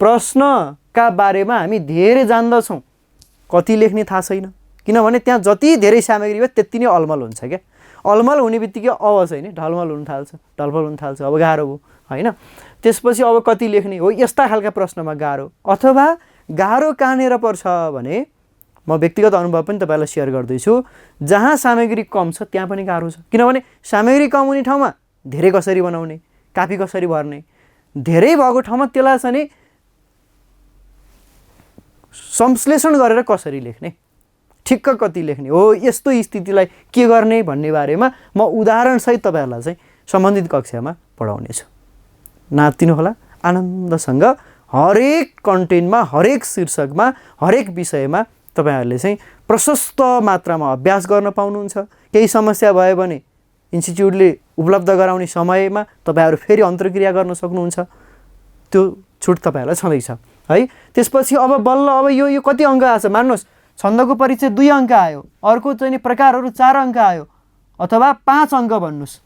प्रश्नका बारेमा हामी धेरै जान्दछौँ, कति लेख्ने थाहा छैन, किनभने त्यहाँ जति धेरै सामग्री भयो त्यति नै अलमल हुन्छ क्या। अलमल हुने बित्तिकै अब चाहिँ ढलमल हुन थाल्छ, अब गाह्रो भयो होइन। त्यसपछि अब कति लेख्ने हो, यस्ता खालका प्रश्नमा गाह्रो। अथवा गाह्रो कहाँनिर पर्छ भने म व्यक्तिगत अनुभव पनि तपाईहरुलाई सेयर गर्दैछु, जहाँ सामग्री कम छ त्यहाँ पनि गाह्रो छ। किनभने सामग्री कम हुने ठाउँमा धेरै कसरी बनाउने, कापी कसरी भर्ने, धेरै भएको ठाउँमा त्यसलाई चाहिँ संश्लेषण गरेर कसरी लेख्ने, ठिक्क कति लेख्ने हो, यस्तो स्थितिलाई के गर्ने भन्ने बारेमा म उदाहरणसहित तपाईहरुलाई चाहिँ सम्बन्धित कक्षामा पढाउनेछु। नातिनु होला आनन्दसँग। हरेक कन्टेन्टमा, हरेक शीर्षकमा, हरेक विषयमा तपाईहरुले चाहिँ प्रशस्त मात्रामा अभ्यास गर्न पाउनुहुन्छ। केही समस्या भयो भने इन्स्टिट्युटले उपलब्ध गराउने समयमा तपाईहरु फेरि अन्तर्क्रिया गर्न सक्नुहुन्छ। त्यो छुट तपाईहरुलाई छँदैछ है। त्यसपछि अब बल्ल अब यो कति अङ्क आछ, मान्नुहोस् छन्दको परिचय 2 अङ्क आयो, अर्को चाहिँ प्रकारहरू 4 अङ्क आयो, अथवा 5 अङ्क भन्नुस्,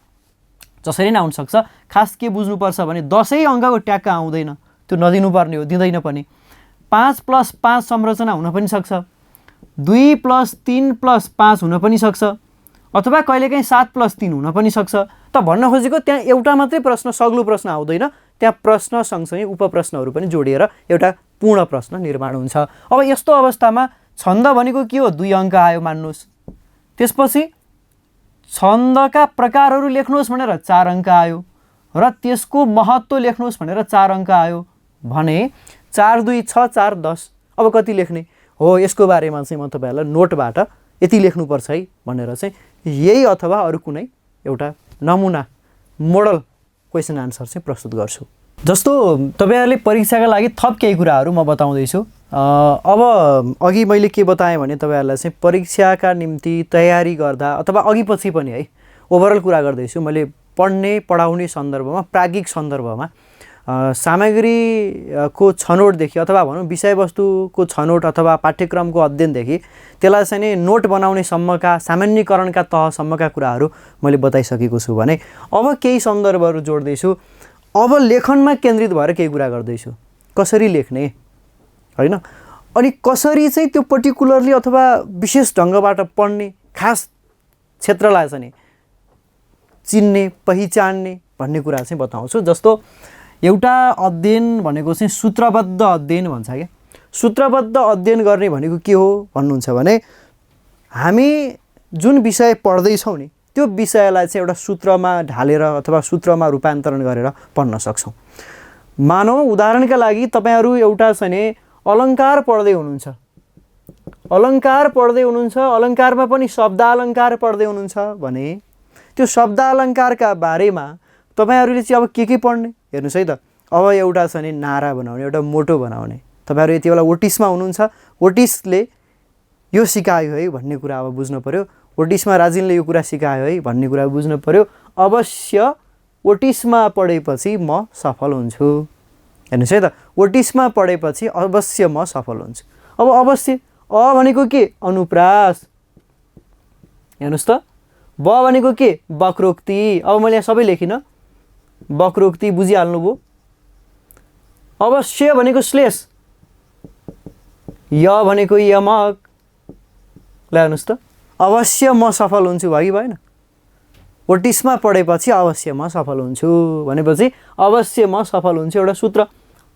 जसरी नै आउन सक्छ। खास के बुझ्नुपर्छ भने 10 अङ्कको ट्याक्क आउँदैन, त्यो नदिनुपर्ने हो, दिँदैन पनि। 5 + 5 संरचना हुन पनि सक्छ, 2 + 3 + 5 हुन पनि सक्छ, अथवा कहिलेकाहीँ 7 + 3 हुन पनि सक्छ। त भन्न खोजेको त्यहाँ एउटा मात्रै प्रश्न, सग्लो प्रश्न आउँदैन, त्यहाँ प्रश्न सँगसँगै उपप्रश्नहरू पनि जोडिएर एउटा पूर्ण प्रश्न निर्माण हुन्छ। अब यस्तो अवस्थामा छन्द भनेको के हो, 2 अङ्क आयो मान्नुहोस्। त्यसपछि छन्दका प्रकारहरू लेख्नुहोस् भनेर 4 अङ्क आयो र त्यसको महत्त्व लेख्नुहोस् भनेर 4 अङ्क आयो भने 4 2 6 4 10 अब कति लेख्ने हो यसको बारेमा चाहिँ म तपाईहरुलाई नोटबाट यति लेख्नुपर्छ है भनेर चाहिँ यही अथवा अरु कुनै एउटा नमुना मोडल क्वेशन आन्सर चाहिँ प्रस्तुत गर्छु। जस्तो तपाईहरुले परीक्षाका लागि थप केही कुराहरू म बताउँदै छु। अब अघि मैले के बताएँ भने तपाईहरुलाई चाहिँ परीक्षाका निम्ति तयारी गर्दा अथवा अघि पछि पनि है ओभरअल कुरा गर्दै छु मैले पढ्ने पढाउने सन्दर्भमा प्राज्ञिक सन्दर्भमा सामग्रीको छनोटदेखि अथवा भनौँ विषयवस्तुको छनोट अथवा पाठ्यक्रमको अध्ययनदेखि त्यसलाई चाहिँ नि नोट बनाउने सम्मका सामान्यीकरणका तहसम्मका कुराहरू मैले बताइसकेको छु भने अब केही सन्दर्भहरू जोड्दैछु। अब लेखनमा केन्द्रित भएर केही कुरा गर्दैछु कसरी लेख्ने हैन अनि कसरी चाहिँ त्यो पर्टिकुलरली अथवा विशेष ढङ्गबाट पढ्ने खास क्षेत्रलाई चाहिँ नि चिन्ने पहिचान्ने भन्ने कुरा चाहिँ बताउँछु। जस्तो एउटा अध्ययन भनेको चाहिँ सूत्रबद्ध अध्ययन भन्छ क्या। सूत्रबद्ध अध्ययन गर्ने भनेको के हो भन्नुहुन्छ भने हामी जुन विषय पढ्दैछौँ नि त्यो विषयलाई चाहिँ एउटा सूत्रमा ढालेर अथवा सूत्रमा रूपान्तरण गरेर पढ्न सक्छौँ। मानौ उदाहरणका लागि तपाईहरु एउटा चाहिँ नि अलङ्कार पढ्दै हुनुहुन्छ अलङ्कारमा पनि शब्दालङ्कार पढ्दै हुनुहुन्छ भने त्यो शब्दालङ्कारका बारेमा तपाईहरुले चाहिँ अब के पढ्ने हेर्नुस् है त। अब एउटा छ नि नारा बनाउने एउटा मोटो बनाउने तपाईहरु यति बेला ओटिसमा हुनुहुन्छ ओटिसले यो सिकायो है भन्ने कुरा अब बुझ्नु पर्यो। ओटिसमा राजिनले यो कुरा सिकायो है भन्ने कुरा बुझ्नु पर्यो। अवश्य ओटिसमा पढेपछि म सफल हुन्छु हेर्नुस् है त। ओटिसमा पढेपछि अवश्य म सफल हुन्छु। अब अवश्य अ भनेको के अनुप्रास हेर्नुस् त। ब भनेको के वक्रोक्ति अब मैले सबै लेखिन वक्रोक्ति बुझिहाल्नुभयो। अवश्य भनेको श्लेष य भनेको यमक ल हेर्नुस् त अवश्य म सफल हुन्छु भयो कि भएन। ओटिसमा पढेपछि अवश्य म सफल हुन्छु भनेपछि अवश्य म सफल हुन्छु एउटा सूत्र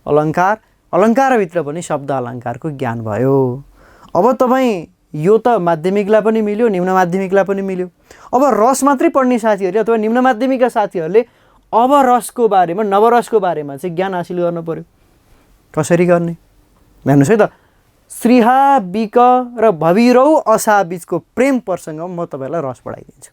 अलङ्कार अलङ्कारभित्र पनि शब्द अलङ्कारको ज्ञान भयो। अब तपाईँ यो त माध्यमिकलाई पनि मिल्यो निम्न माध्यमिकलाई पनि मिल्यो। अब रस मात्रै पढ्ने साथीहरूले अथवा निम्न माध्यमिकका साथीहरूले अब रसको बारेमा नवरसको बारेमा चाहिँ ज्ञान हासिल गर्नु पर्यो। कसरी गर्ने हेर्नुस् है त। श्रीहा बिक र भविरौ असा बीचको प्रेम प्रसङ्ग म तपाईलाई रस पढाइदिन्छु।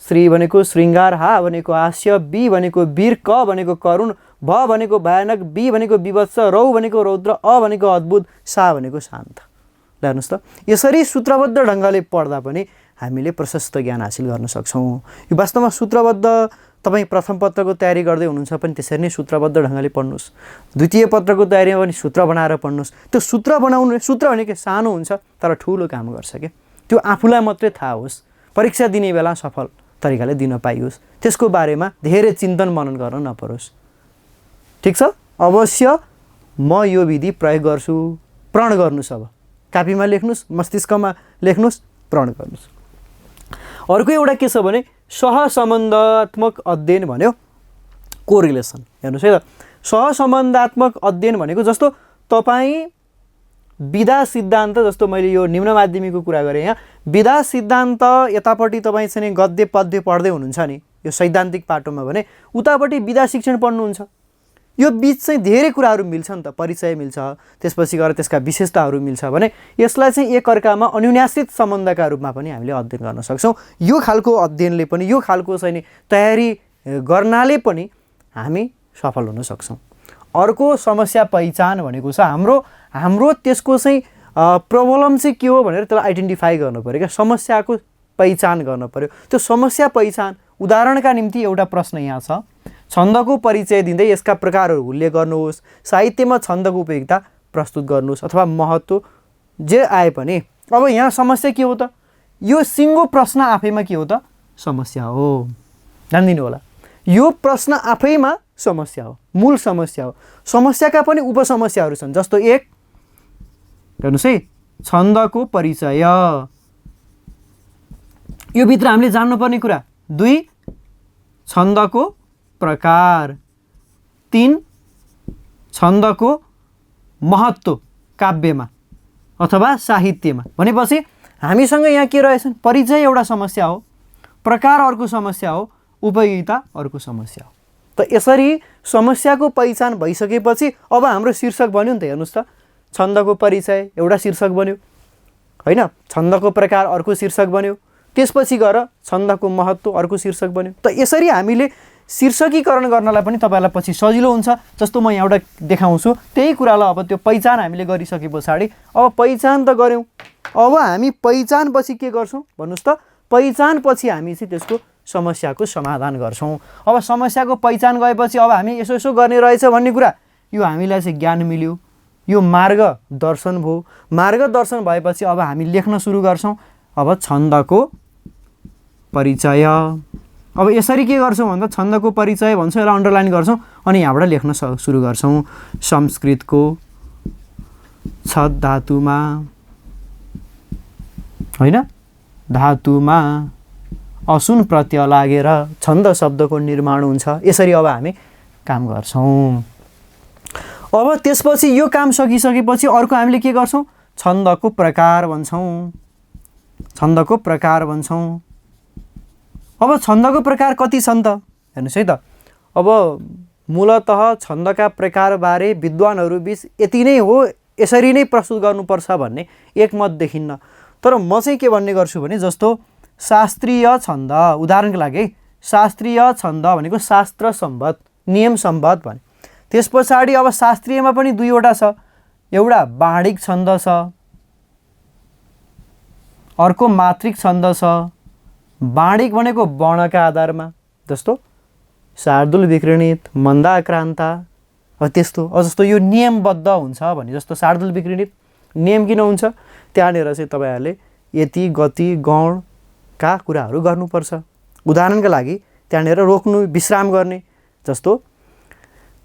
श्री भनेको श्रृङ्गार हा भनेको हास्य बी भनेको वीर क भनेको करुण भ भनेको भयानक बी भनेको विभत्स रौ भनेको रौद्र अ भनेको अद्भुत सा भनेको शान्त। हेर्नुस् त यसरी सूत्रबद्ध ढङ्गले पढ्दा पनि हामीले प्रशस्त ज्ञान हासिल गर्न सक्छौँ। यो वास्तवमा सूत्रबद्ध तपाईँ प्रथम पत्रको तयारी गर्दै हुनुहुन्छ पनि त्यसरी नै सूत्रबद्ध ढङ्गले पढ्नुहोस्। द्वितीय पत्रको तयारीमा पनि सूत्र बनाएर पढ्नुहोस्। त्यो सूत्र बनाउनु सूत्र भनेको सानो हुन्छ तर ठुलो काम गर्छ क्या। त्यो आफूलाई मात्रै थाहा होस् परीक्षा दिने बेला सफल तरिकाले दिन पाइयोस् त्यसको बारेमा धेरै चिन्तन मनन गर्न नपरोस्। ठिक छ अवश्य म यो विधि प्रयोग गर्छु प्रण गर्नुहोस्। अब कापीमा लेख्नुहोस् मस्तिष्कमा लेख्नुहोस् प्रण गर्नुहोस्। अर्को एउटा के छ भने सहसम्बन्धात्मक अध्ययन भन्यो कोरिलेसन हेर्नुहोस् है त। सहसम्बन्धात्मक अध्ययन भनेको जस्तो तपाईँ विधा सिद्धान्त जस्तो मैले यो निम्न माध्यमिकको कुरा गरेँ यहाँ विधा सिद्धान्त यतापट्टि तपाईँ चाहिँ गद्य पद्य पढ्दै हुनुहुन्छ नि यो सैद्धान्तिक पाटोमा भने उतापट्टि विधा शिक्षण पढ्नुहुन्छ। यो बीच चाहिँ धेरै कुराहरू मिल्छ नि त परिचय मिल्छ त्यसपछि गएर त्यसका विशेषताहरू मिल्छ भने यसलाई चाहिँ एकअर्कामा अन्योन्याश्रित सम्बन्धका रूपमा पनि हामीले अध्ययन गर्न सक्छौँ। यो खालको अध्ययनले पनि यो खालको चाहिँ तयारी गर्नाले पनि हामी सफल हुन सक्छौँ। अर्को समस्या पहिचान भनेको छ हाम्रो त्यसको चाहिँ प्रब्लम चाहिँ के हो भनेर त्यसलाई आइडेन्टिफाई गर्नु पर्यो क्या। समस्याको पहिचान गर्न पर्यो। त्यो समस्या पहिचान उदाहरणका निम्ति एउटा प्रश्न यहाँ छ छन्दको परिचय दिँदै यसका प्रकारहरू उल्लेख गर्नुहोस्। साहित्यमा छन्दको उपयोगिता प्रस्तुत गर्नुहोस् अथवा महत्त्व जे आए पनि। अब यहाँ समस्या के हो त यो सिङ्गो प्रश्न आफैमा के हो त समस्या हो ध्यान दिनु होला। यो प्रश्न आफैमा समस्या हो मूल समस्या हो। समस्याका पनि उपसमस्याहरू छन् जस्तो एक हेर्नुहोस् है छन्दको परिचय यो भित्र हामीले जान्नुपर्ने कुरा। दुई छन्दको प्रकार। तीन छन्दको महत्त्व काव्यमा अथवा साहित्यमा भनेपछि हामीसँग यहाँ के रहेछन् परिचय एउटा समस्या हो प्रकार अर्को समस्या हो, उपयोगिता अर्को समस्या हो। त यसरी समस्याको पहिचान भइसकेपछि अब हाम्रो शीर्षक बन्यो नि त। हेर्नुहोस् त, छन्दको परिचय एउटा शीर्षक बन्यो होइन, छन्दको प्रकार अर्को शीर्षक बन्यो, त्यसपछि गएर छन्दको महत्त्व अर्को शीर्षक बन्यो। त यसरी हामीले शीर्षकीकरण गर्नलाई पनि तपाईँलाई पछि सजिलो हुन्छ। जस्तो म यहाँबाट देखाउँछु त्यही कुरालाई। अब त्यो पहिचान हामीले गरिसके पछाडि अब पहिचान त गऱ्यौँ, अब हामी पहिचानपछि के गर्छौँ भन्नुहोस् त। पहिचानपछि हामी चाहिँ त्यसको समस्याको समाधान गर्छौँ। अब समस्याको पहिचान गएपछि अब हामी यसो यसो गर्ने रहेछ भन्ने कुरा यो हामीलाई चाहिँ ज्ञान मिल्यो, यो मार्गदर्शन भयो। मार्गदर्शन भएपछि अब हामी लेख्न सुरु गर्छौँ। अब छन्दको परिचय। अब यसरी के गर्छौँ भन्दा छन्दको परिचय भन्छौँ, यसलाई अन्डरलाइन गर्छौँ अनि यहाँबाट लेख्न सुरु गर्छौँ। संस्कृतको छद धातुमा होइन, धातुमा असुन प्रत्यय लागेर छन्द शब्दको निर्माण हुन्छ। यसरी अब हामी काम गर्छौँ। अब त्यसपछि यो काम सकिसकेपछि अर्को हामीले के गर्छौँ, छन्दको प्रकार भन्छौँ। छन्दको प्रकार भन्छौँ। अब छन्दको प्रकार कति छन् त हेर्नुहोस् है त। अब मूलतः छन्दका प्रकारबारे विद्वानहरू बिच यति नै हो, यसरी नै प्रस्तुत गर्नुपर्छ भन्ने एकमत देखिन्न। तर म चाहिँ के भन्ने गर्छु भने जस्तो शास्त्रीय छन्द, उदाहरणको लागि शास्त्रीय छन्द भनेको शास्त्र सम्बद्ध, नियम सम्बद्ध भने। त्यस पछाडि अब शास्त्रीयमा पनि दुईवटा छ, एउटा बाणिक छन्द छ, अर्को मात्रिक छन्द छ। बाणिक भनेको वर्णका आधारमा, जस्तो शार्दूल विकृणित, मन्दाक्रान्ता, त्यस्तो। जस्तो यो नियमबद्ध हुन्छ भने जस्तो शार्दूल विकृणित नियम किन हुन्छ, त्यहाँनिर चाहिँ तपाईँहरूले यति गति गौणका कुराहरू गर्नुपर्छ। उदाहरणका लागि त्यहाँनिर रोक्नु, विश्राम गर्ने। जस्तो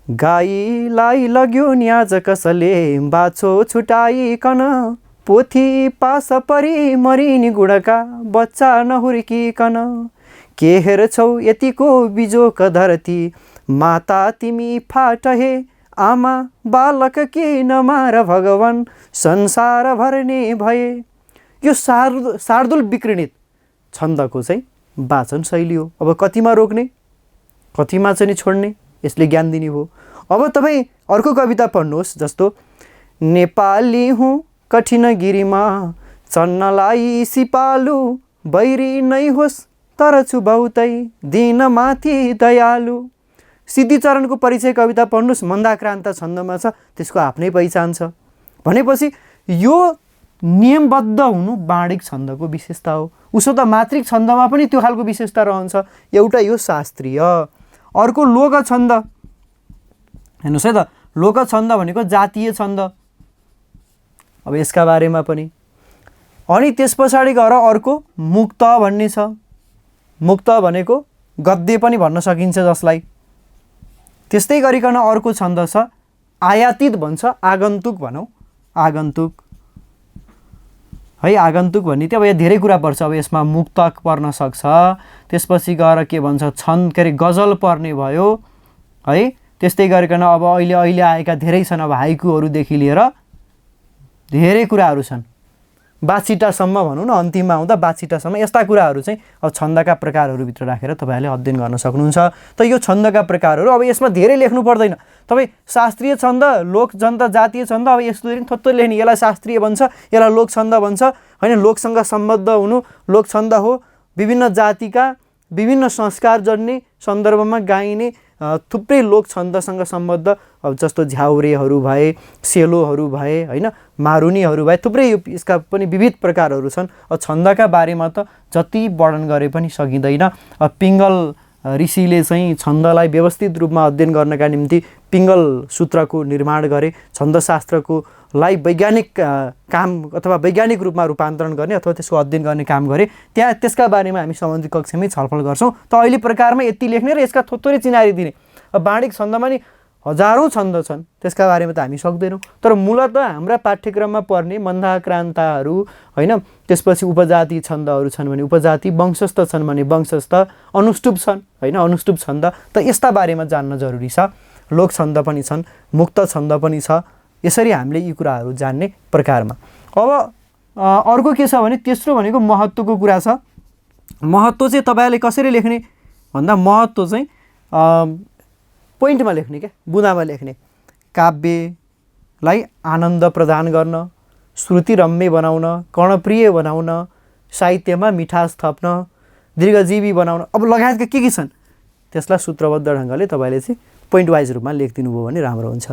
गाईलाई लग्यो न्याज कसले, बाछो छुटाइकन, पोथी पास परी मरिनी गुणका, बच्चा नहुर्किकन, के हेर्छौ यतिको बिजोक धरती, माता तिमी फाटहे, आमा बालक के नमार भगवान, संसार भर्ने भए। यो शार्दूल विकृणित छन्दको चाहिँ वाचन शैली हो। अब कतिमा रोक्ने, कतिमा चाहिँ छोड्ने, यसले ज्ञान दिने हो। अब तपाईँ अर्को कविता पढ्नुहोस्। जस्तो नेपाली हुँ कठिन गिरीमा, चन्नलाई सिपालु, बैरी नै होस् तर छु बहुतै, दिन माथि दयालु। सिद्धिचरणको परिचय कविता पढ्नुहोस्, मन्दाक्रान्त छन्दमा छ, त्यसको आफ्नै पहिचान छ। भनेपछि यो नियमबद्ध हुनु बाणिक छन्दको विशेषता हो। उसो त मात्रिक छन्दमा पनि त्यो खालको विशेषता रहन्छ। एउटा यो शास्त्रीय, अर्को लोक छन्द। हेर्नुहोस् है त, लोक छन्द भनेको जातीय छन्द। अब यसका बारेमा पनि। अनि त्यस पछाडि गएर अर्को मुक्त भन्ने छ। मुक्त भनेको गद्य पनि भन्न सकिन्छ जसलाई। त्यस्तै गरिकन अर्को छन्द छ आयातित भन्छ, आगन्तुक भनौँ, आगन्तुक है। आगन्तुक भन्ने चाहिँ अब यहाँ धेरै कुरा पर्छ। अब यसमा मुक्तक पर्न सक्छ, त्यसपछि गएर के भन्छ छन्द, के अरे गजल पर्ने भयो है। त्यस्तै गरिकन अब अहिले आएका धेरै छन्। अब हाइकुहरूदेखि लिएर धेरै कुराहरू छन्, बाछिटासम्म भनौँ न, अन्तिममा आउँदा बाछिटासम्म। यस्ता कुराहरू चाहिँ अब छन्दका प्रकारहरूभित्र राखेर तपाईँहरूले अध्ययन गर्न सक्नुहुन्छ। त यो छन्दका प्रकारहरू, अब यसमा धेरै लेख्नु पर्दैन। तपाईँ शास्त्रीय छन्द, लोक छन्द, जातीय छन्द, अब यस्तो थोत्रो लेख्ने, यसलाई शास्त्रीय भन्छ, यसलाई लोक छन्द भन्छ होइन। लोकसँग सम्बद्ध हुनु लोक छन्द हो। विभिन्न जातिका विभिन्न संस्कार जन्ने सन्दर्भमा गाइने थुप्रै लोक छन्दसँग सम्बद्ध, अब जस्तो झ्याउरेहरू भए, सेलोहरू भए होइन, मारुनीहरू भए, थुप्रै यसका पनि विविध प्रकारहरू छन्। छन्दका बारेमा त जति वर्णन गरे पनि सकिँदैन। पिङ्गल ऋषिले चाहिँ छन्दलाई व्यवस्थित रूपमा अध्ययन गर्नका निम्ति पिङ्गल सूत्रको निर्माण गरे। छन्दशास्त्रको लाई वैज्ञानिक काम अथवा वैज्ञानिक रूपमा रूपान्तरण गर्ने अथवा त्यसको अध्ययन गर्ने काम गरे। त्यहाँ त्यसका बारेमा हामी सम्बन्धित कक्षामै छलफल गर्छौँ। त अहिले प्रकारमा यति लेख्ने र यसका थोरै चिनारी दिने। अब बाणिक छन्दमा नि हजारौँ छन्द छन्, त्यसका बारेमा त हामी सक्दैनौँ। तर मूलतः हाम्रा पाठ्यक्रममा पर्ने मन्दाक्रान्ताहरू होइन, त्यसपछि उपजाति छन्दहरू छन् भने उपजाति, वंशस्थ छन् भने वंशस्थ, अनुष्टुप छन् होइन, अनुष्टुप छन्द। त यस्ता बारेमा जान्न जरुरी छ। लोक छन्द पनि छन्, मुक्त छन्द पनि छ। यसरी हामीले यी कुराहरू जान्ने प्रकारमा। अब अर्को के छ भने तेस्रो भनेको महत्त्वको कुरा छ। महत्त्व चाहिँ तपाईँहरूले कसरी लेख्ने भन्दा महत्त्व चाहिँ पोइन्टमा लेख्ने क्या, बुँदामा लेख्ने। काव्यलाई आनन्द प्रदान गर्न, श्रुतिरम्य बनाउन, कर्णप्रिय बनाउन, साहित्यमा मिठास थप्न, दीर्घजीवी बनाउन, अब लगायतका के छन् त्यसलाई सूत्रबद्ध ढङ्गले तपाईँले चाहिँ पोइन्ट वाइज रूपमा लेखिदिनु भयो भने राम्रो हुन्छ।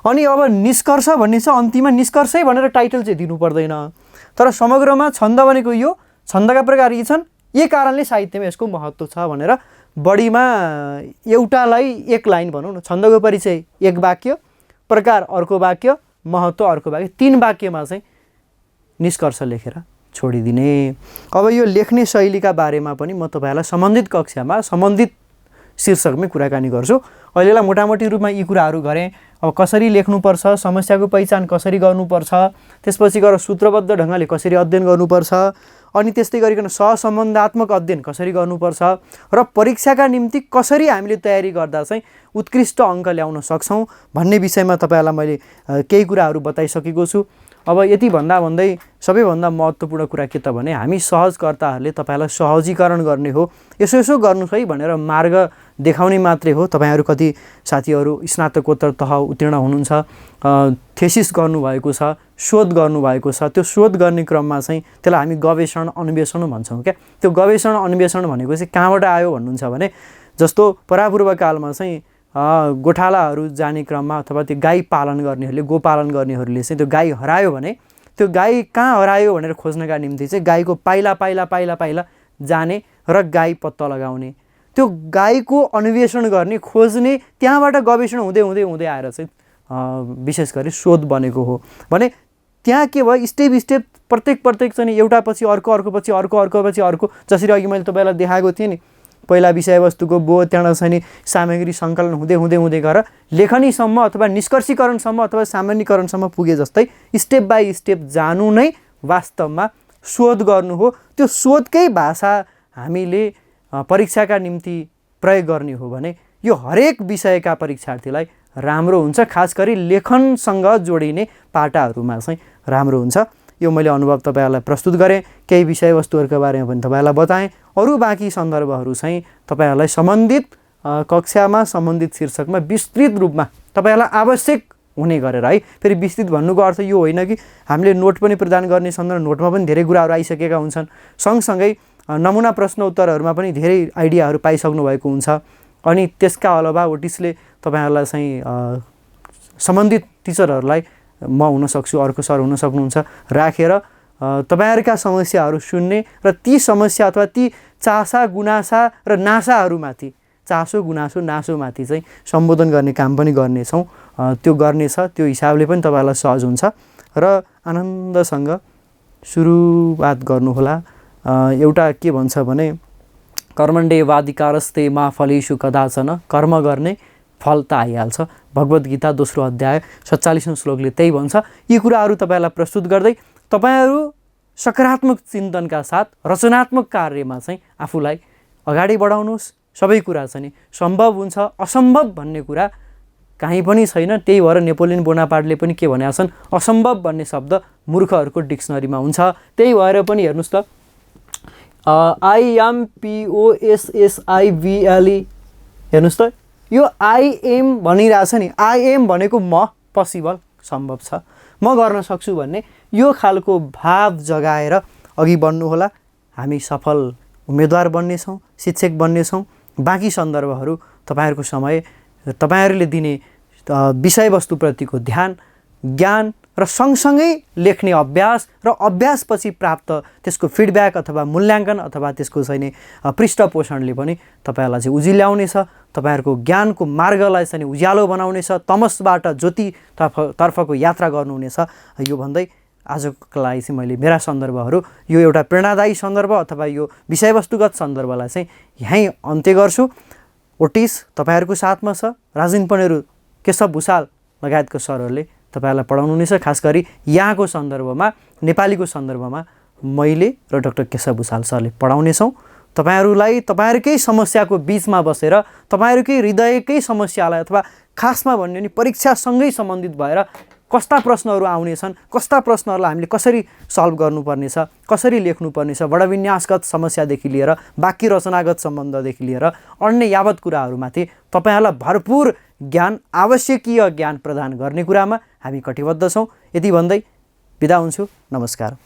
अनि अब निष्कर्ष भन्ने छ, अन्तिममा निष्कर्षै भनेर टाइटल चाहिँ दिनु पर्दैन, तर समग्रमा छन्द भनेको यो, छन्दका प्रकार यी छन्, यही कारणले साहित्यमा यसको महत्त्व छ भनेर बढीमा एउटालाई एक लाइन भनौँ न, छन्दको परिचय एक वाक्य, प्रकार अर्को वाक्य, महत्त्व अर्को वाक्य, 3 वाक्यमा चाहिँ निष्कर्ष लेखेर छोडिदिने। अब यो लेख्ने शैलीका बारेमा पनि म तपाईँहरूलाई सम्बन्धित कक्षामा सम्बन्धित शीर्षकमै कुराकानी गर्छु। अहिलेलाई मोटामोटी रूपमा यी कुराहरू गरेँ। अब कसरी लेख्नुपर्छ, समस्याको पहिचान कसरी गर्नुपर्छ, त्यसपछि गएर सूत्रबद्ध ढङ्गले कसरी अध्ययन गर्नुपर्छ, अनि त्यस्तै गरिकन सहसम्बन्धात्मक अध्ययन कसरी गर्नुपर्छ र परीक्षाका निम्ति कसरी हामीले तयारी गर्दा चाहिँ उत्कृष्ट अङ्क ल्याउन सक्छौँ भन्ने विषयमा तपाईँहरूलाई मैले केही कुराहरू बताइसकेको छु। अब यति भन्दै सबैभन्दा महत्त्वपूर्ण कुरा के त भने हामी सहजकर्ताहरूले तपाईँहरूलाई सहजीकरण गर्ने हो, यसो गर्नु है भनेर मार्ग देखाउने मात्रै हो। तपाईँहरू कति साथीहरू स्नातकोत्तर तह उत्तीर्ण हुनुहुन्छ, थेसिस गर्नुभएको छ, शोध गर्नुभएको छ, त्यो शोध गर्ने क्रममा चाहिँ त्यसलाई हामी गवेषण अन्वेषण भन्छौँ क्या। त्यो गवेषण अन्वेषण भनेको चाहिँ कहाँबाट आयो भन्नुहुन्छ भने जस्तो परापूर्व कालमा चाहिँ गोठालाहरू जाने क्रममा अथवा त्यो गाई पालन गर्नेहरूले, गोपालन गर्नेहरूले चाहिँ त्यो गाई हरायो भने त्यो गाई कहाँ हरायो भनेर खोज्नका निम्ति चाहिँ गाईको पाइला जाने र गाई पत्ता लगाउने, त्यो गाईको अन्वेषण गर्ने, खोज्ने, त्यहाँबाट गवेषण हुँदै आएर चाहिँ विशेष गरी शोध बनेको हो भने त्यहाँ के भयो, स्टेप प्रत्येक चाहिँ एउटा पछि अर्को, जसरी अघि मैले तपाईँलाई देखाएको थिएँ नि, पहिला विषयवस्तुको बोध, त्यहाँबाट चाहिँ नि सामग्री सङ्कलन हुँदै गएर लेखनीसम्म अथवा निष्कर्षीकरणसम्म अथवा सामान्यकरणसम्म पुगे जस्तै स्टेप बाई स्टेप जानु नै वास्तवमा शोध गर्नु हो। त्यो शोधकै भाषा हामीले परीक्षाका निम्ति प्रयोग गर्ने हो भने यो हरेक विषयका परीक्षार्थीलाई राम्रो हुन्छ, खास गरी लेखनसँग जोडिने पाटाहरूमा चाहिँ राम्रो हुन्छ। यो मैले अनुभव तपाईँहरूलाई प्रस्तुत गरेँ, केही विषयवस्तुहरूका बारेमा पनि तपाईँहरूलाई बताएँ। अरू बाँकी सन्दर्भहरू चाहिँ तपाईँहरूलाई सम्बन्धित कक्षामा सम्बन्धित शीर्षकमा विस्तृत रूपमा तपाईँहरूलाई आवश्यक हुने गरेर है। फेरि विस्तृत भन्नुको अर्थ यो होइन कि हामीले नोट पनि प्रदान गर्ने सन्दर्भ, नोटमा पनि धेरै कुराहरू आइसकेका हुन्छन्, सँगसँगै नमुना प्रश्न उत्तरहरूमा पनि धेरै आइडियाहरू पाइसक्नु भएको हुन्छ। अनि त्यसका अलावा ओटिसले तपाईँहरूलाई चाहिँ सम्बन्धित टिचरहरूलाई म हुनसक्छु, अर्को सर हुन सक्नुहुन्छ, राखेर तपाईँहरूका समस्याहरू सुन्ने र ती समस्या अथवा ती चासा गुनासा र नासाहरूमाथि, चासो गुनासो नासोमाथि चाहिँ सम्बोधन गर्ने काम पनि गर्नेछौँ। त्यो गर्नेछ, त्यो हिसाबले पनि तपाईँहरूलाई सहज हुन्छ र आनन्दसँग सुरुवात गर्नुहोला। एउटा के भन्छ भने कर्मण्डेवाधिकारस्ते मा फलेषु कदाचन, कर्म गर्ने फल त आइहाल्छ। भगवद् गीता 2 अध्याय 47औं श्लोकले त्यही भन्छ। यी कुराहरू तपाईँलाई प्रस्तुत गर्दै तपाईँहरू सकारात्मक चिन्तनका साथ रचनात्मक कार्यमा चाहिँ आफूलाई अगाडि बढाउनुहोस्। सबै कुरा चाहिँ सम्भव हुन्छ, असम्भव भन्ने कुरा कहीँ पनि छैन। त्यही भएर नेपोलियन बोनापार्टले पनि के भनेका छन्, असम्भव भन्ने शब्द मूर्खहरूको डिक्सनरीमा हुन्छ। त्यही भएर पनि हेर्नुहोस् त, IMPOSSIVLE हेर्नुहोस् त, यो आइएम भनिरहेछ नि, आइएम भनेको म, पसिबल सम्भव छ, म गर्न सक्छु भन्ने यो खालको भाव जगाएर अघि बढ्नुहोला। हामी सफल उम्मेदवार बन्नेछौँ, शिक्षक बन्नेछौँ। बाँकी सन्दर्भहरू तपाईँहरूको समय, तपाईँहरूले दिने विषयवस्तुप्रतिको ध्यान, ज्ञान र सँगसँगै लेख्ने अभ्यास र अभ्यासपछि प्राप्त त्यसको फिडब्याक अथवा मूल्याङ्कन अथवा त्यसको चाहिँ नि पृष्ठपोषणले पनि तपाईँहरूलाई चाहिँ उजिल्याउनेछ, तपाईँहरूको ज्ञानको मार्गलाई चाहिँ उज्यालो बनाउनेछ, तमसबाट ज्योतितर्फको यात्रा गर्नुहुनेछ। यो भन्दै आजको लागि चाहिँ मैले मेरा सन्दर्भहरू, यो एउटा प्रेरणादायी सन्दर्भ अथवा यो विषयवस्तुगत सन्दर्भलाई चाहिँ यहीँ अन्त्य गर्छु। ओटिस तपाईँहरूको साथमा छ, राजिन पनेरू, केशव भुषाल लगायतको सरहरूले तपाईँहरूलाई पढाउनुहुनेछ। खास गरी यहाँको सन्दर्भमा, नेपालीको सन्दर्भमा मैले र डाक्टर केशव भुषाल सरले पढाउनेछौँ। तपाईँहरूलाई तपाईँहरूकै समस्याको बिचमा बसेर तपाईँहरूकै हृदयकै समस्यालाई अथवा खासमा भन्यो भने परीक्षासँगै सम्बन्धित भएर कस्ता प्रश्नहरू आउनेछन्, कस्ता प्रश्नहरूलाई हामीले कसरी सल्भ गर्नुपर्नेछ, कसरी लेख्नुपर्नेछ, वर्णविन्यासगत समस्यादेखि लिएर वाक्य रचनागत सम्बन्धदेखि लिएर अन्य यावत कुराहरूमाथि तपाईँहरूलाई भरपुर ज्ञान, आवश्यकीय ज्ञान प्रदान गर्ने कुरामा हामी कटिबद्ध छौँ। यति भन्दै बिदा हुन्छु। नमस्कार।